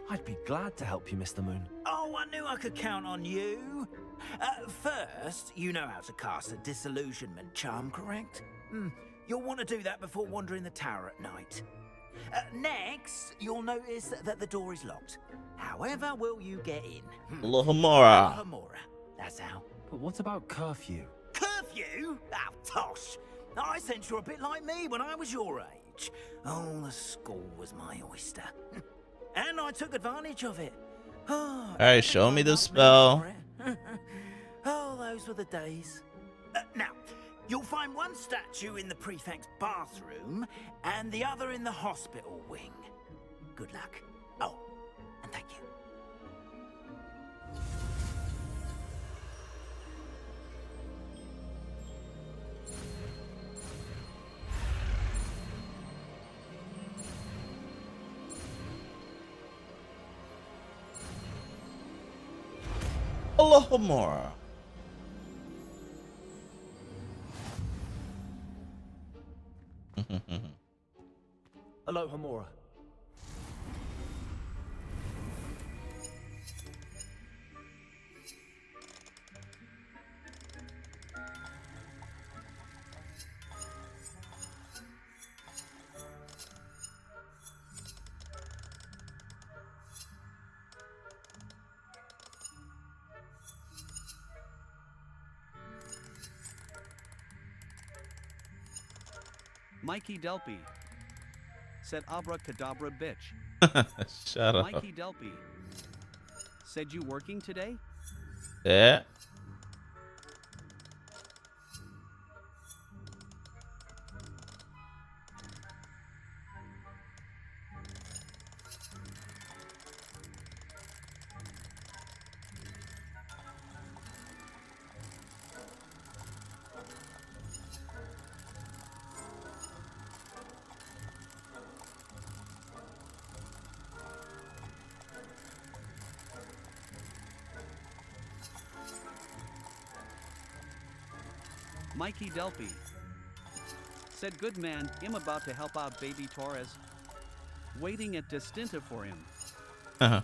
I'd be glad to help you, Mr. Moon. Oh, I knew I could count on you. First, you know how to cast a disillusionment charm, correct? You'll want to do that before wandering the tower at night. Next, you'll notice that the door is locked. However will you get in? Lohomora. Lohomora. That's how. But what about curfew? Curfew? Oh, tosh. I sense you're a bit like me when I was your age. Oh, the school was my oyster. And I took advantage of it. Alright, show me the spell. Oh, those were the days. Now, you'll find one statue in the prefect's bathroom and the other in the hospital wing. Good luck. Oh, and thank you. Lohomora. Alohomora. Mikey Delpy said abracadabra bitch. Shut up. Mikey Delpy said you working today? Yeah. Mikey Delpy said good man, I'm about to help out baby Torres. Waiting at Distinta for him. Uh-huh.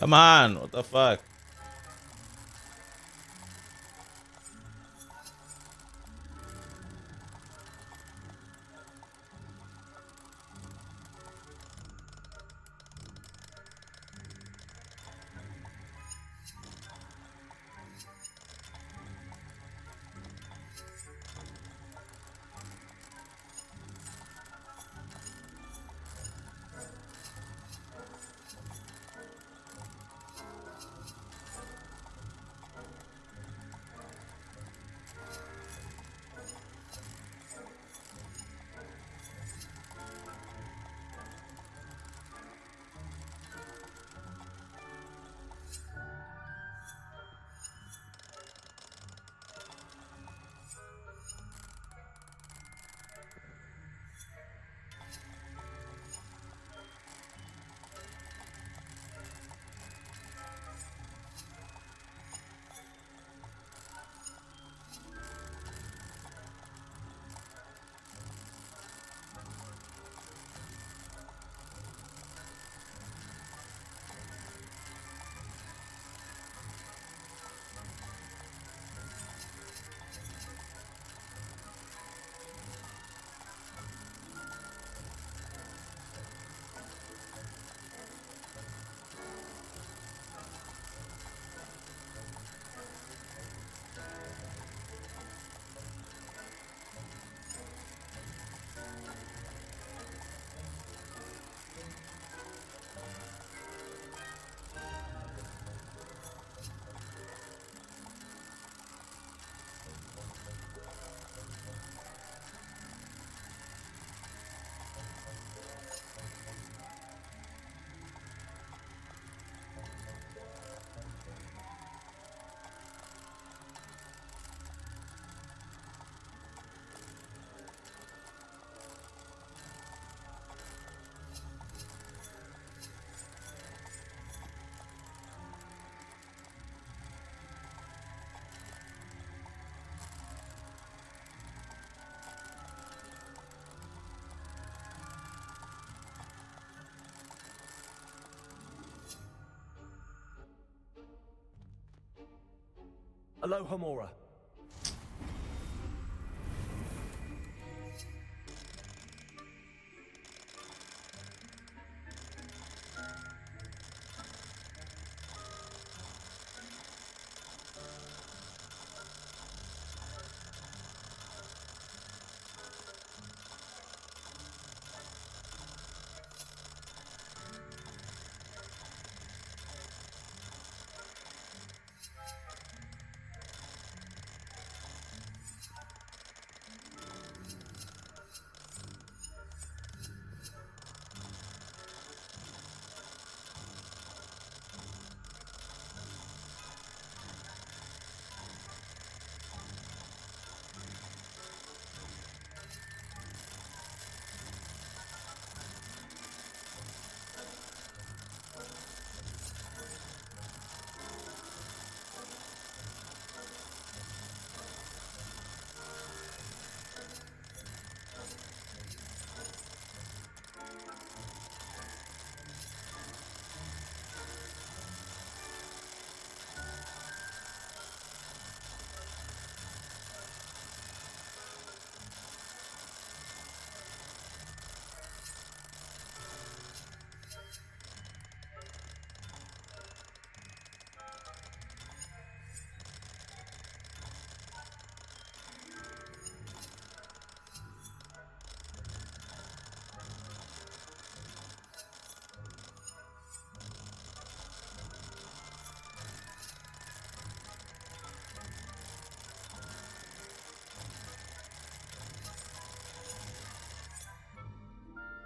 Come on, what the fuck? Aloha Mora.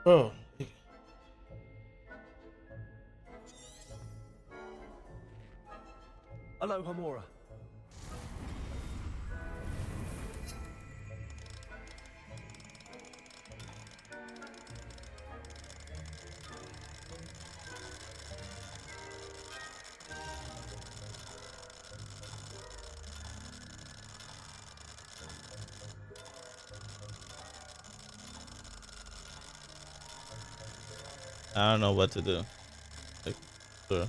Oh. Aloha Mora. I don't know what to do. Like, sure.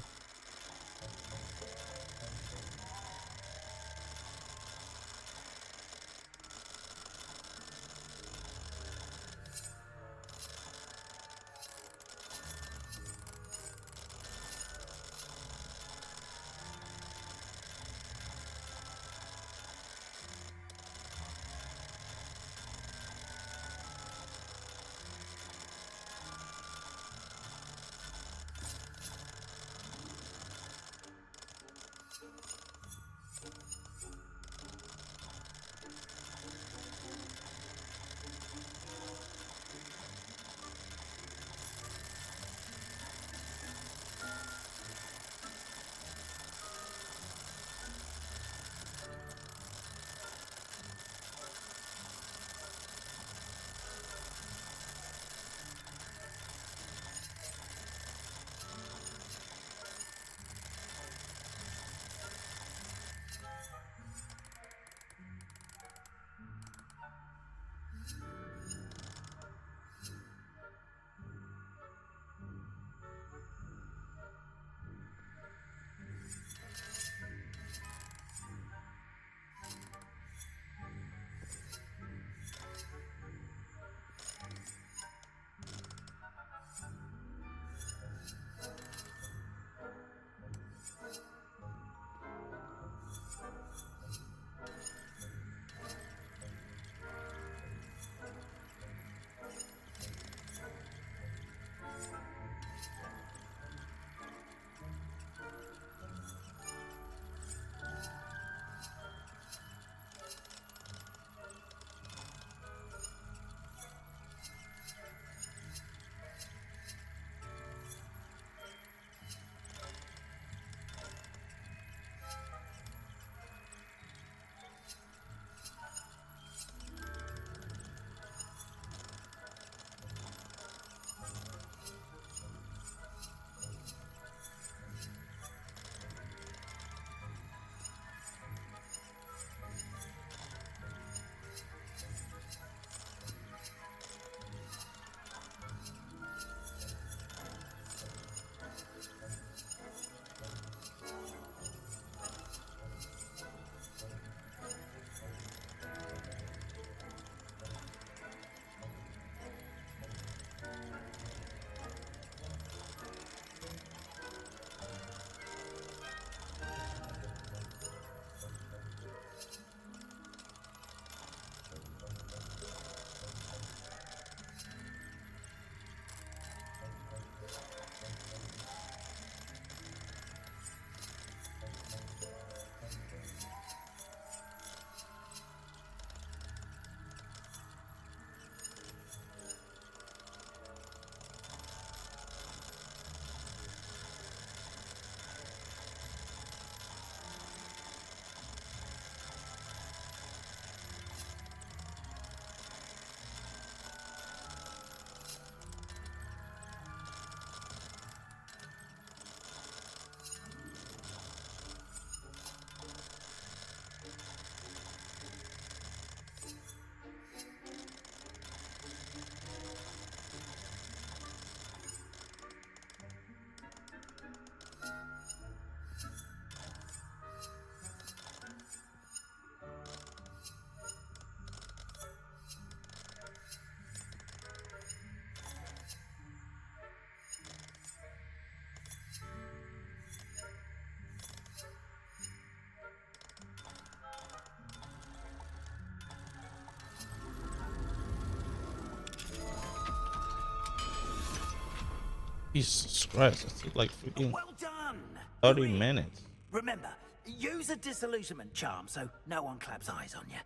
Jesus Christ, that took like freaking Well done. 30 minutes. Remember, use a disillusionment charm so no one claps eyes on you.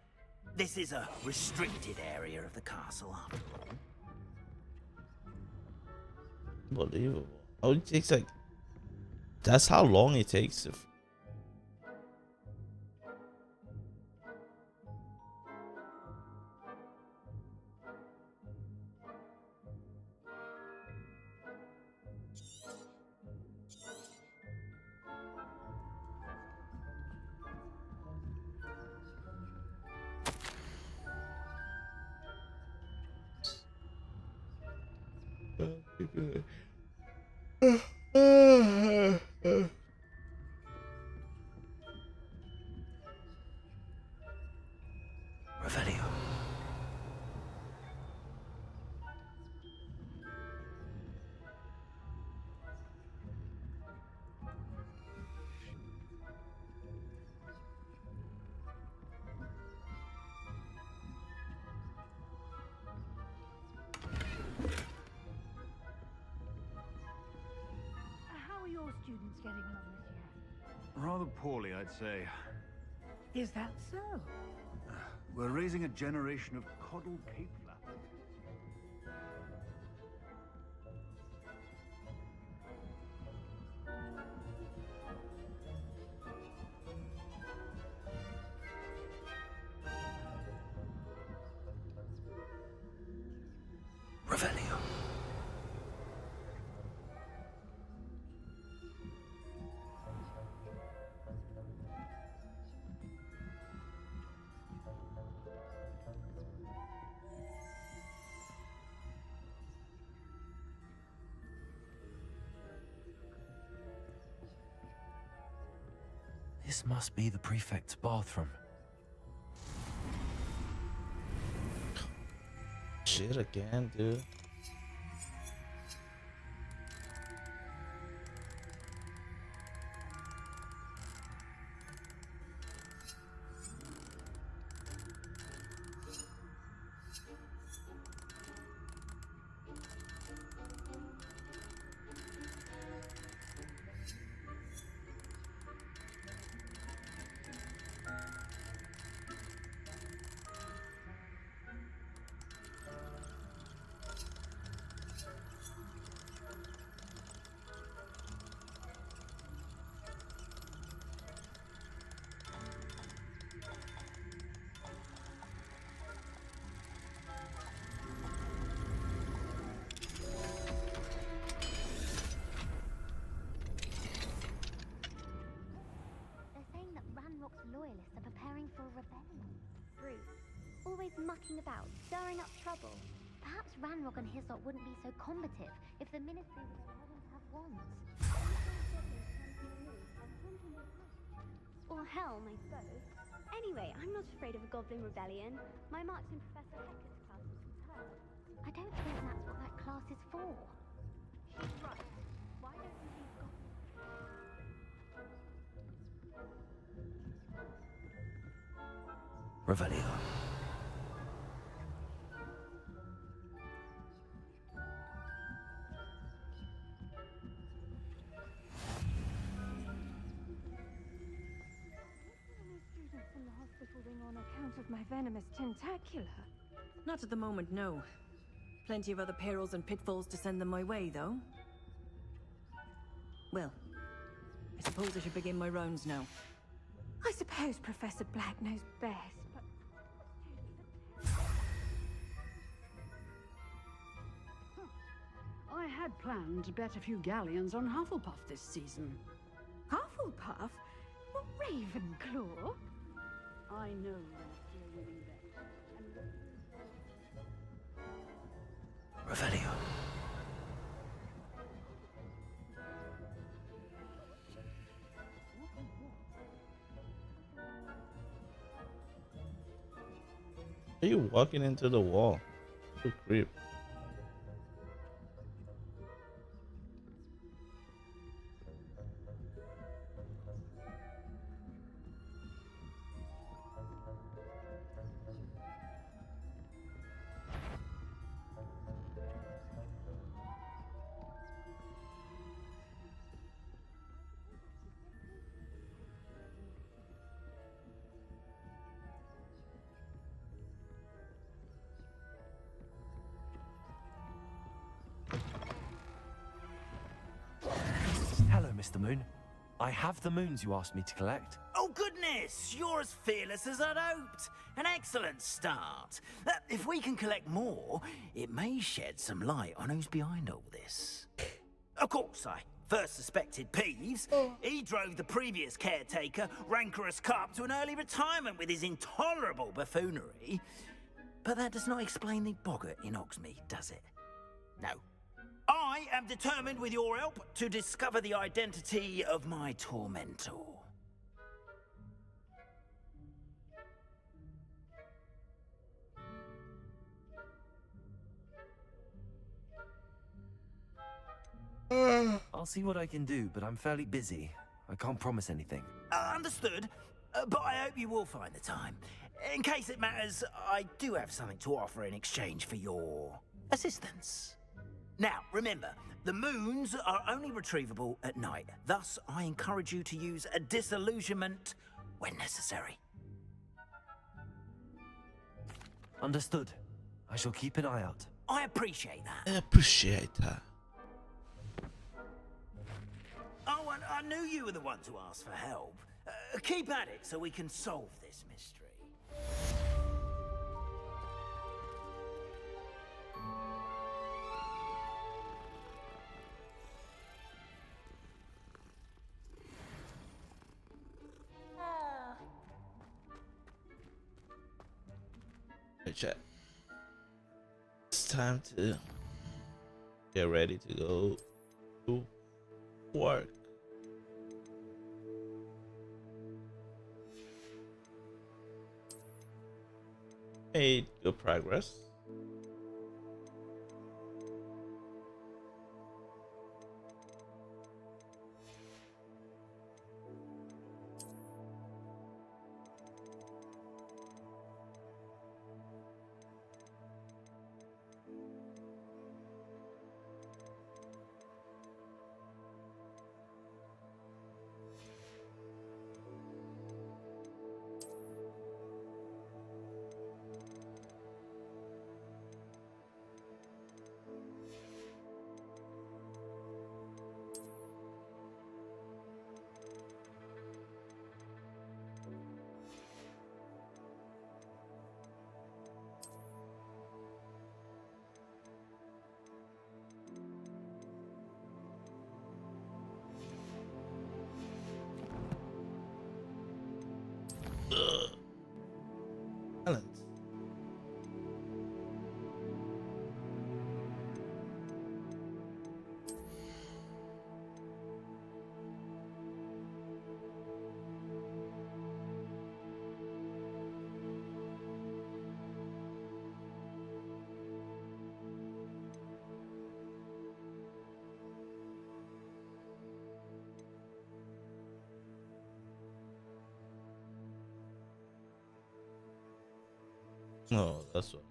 This is a restricted area of the castle, after all. Unbelievable. Oh, it takes like, that's how long it takes. Revelio. How are your students getting on this year? Rather poorly, I'd say. Is that so? We're raising a generation of coddled cape flappers. Revelio. This must be the prefect's bathroom. Shit again, dude. They're saying that Ranrock's loyalists are preparing for a rebellion. Bruce, always mucking about, stirring up trouble. Perhaps Ranrock and his lot wouldn't be so combative if the Ministry was willing to have wands. Or helm, I suppose. Anyway, I'm not afraid of a goblin rebellion. My marks in Professor Hector's class are superb. I don't think that's what that class is for. She's right. Why don't we leave goblins? Revelio. Students in the hospital ring on account of my venomous tentacular. Not at the moment, no. Plenty of other perils and pitfalls to send them my way, though. Well, I suppose I should begin my rounds now. I suppose Professor Black knows best, but... I had planned to bet a few galleons on Hufflepuff this season. Hufflepuff? Well, Ravenclaw? I know that's your winning bet. Revelio. Are you walking into the wall? So creep. Mr. Moon. I have the moons you asked me to collect. Oh, goodness! You're as fearless as I'd hoped. An excellent start. If we can collect more, it may shed some light on who's behind all this. Of course, I first suspected Peeves. He drove the previous caretaker, Rancorous Carp, to an early retirement with his intolerable buffoonery. But that does not explain the boggart in Hogsmeade, does it? No. I am determined, with your help, to discover the identity of my tormentor. I'll see what I can do, but I'm fairly busy. I can't promise anything. Understood, but I hope you will find the time. In case it matters, I do have something to offer in exchange for your assistance. Now, remember, the moons are only retrievable at night. Thus, I encourage you to use a disillusionment when necessary. Understood. I shall keep an eye out. I appreciate that. I appreciate that. Oh, and I knew you were the one to ask for help. Keep at it so we can solve this mystery. Chat. It's time to get ready to go to work. Made good progress. Balance. Oh, that's what.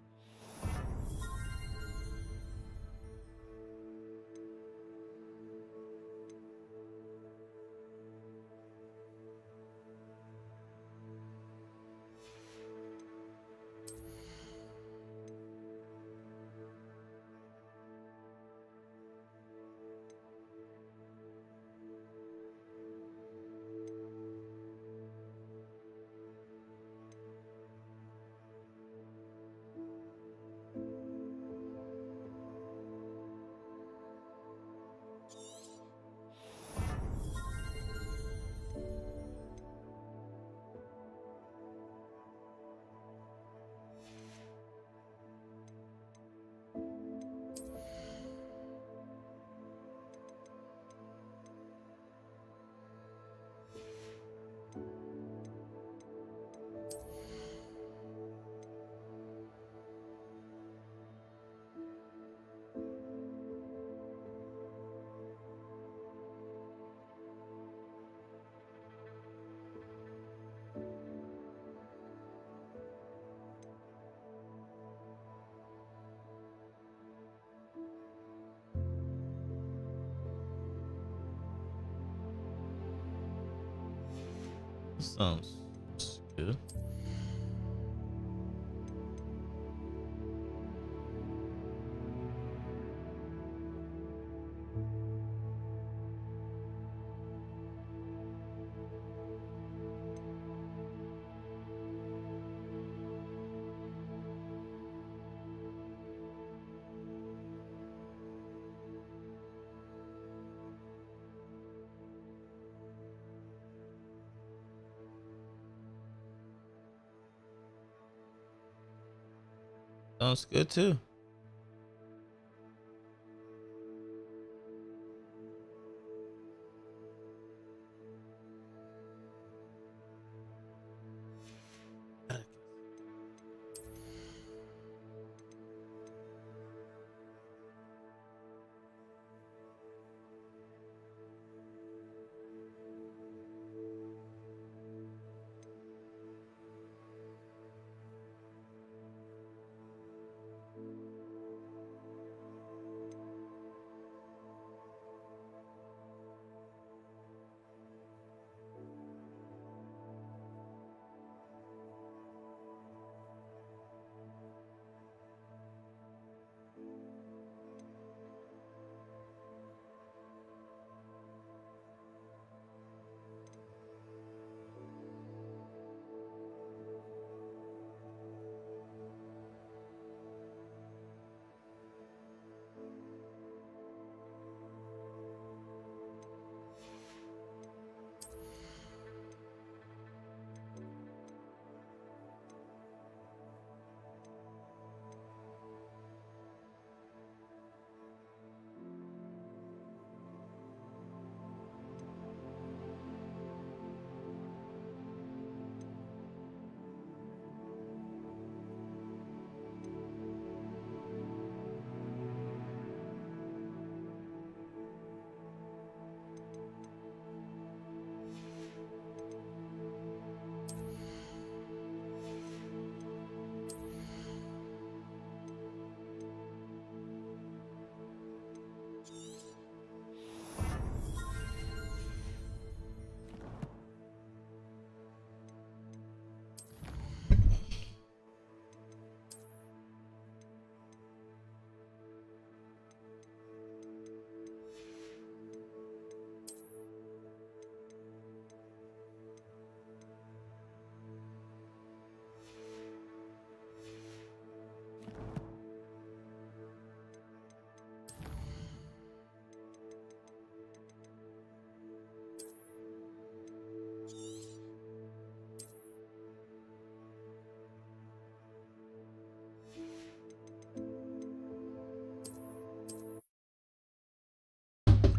Sounds good. Sounds good too.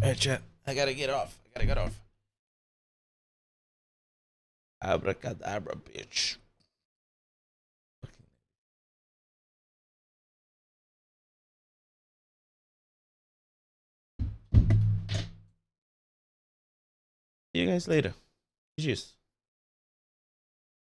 Alright, chat. I gotta get off. Abracadabra, bitch. See you guys later. Cheers.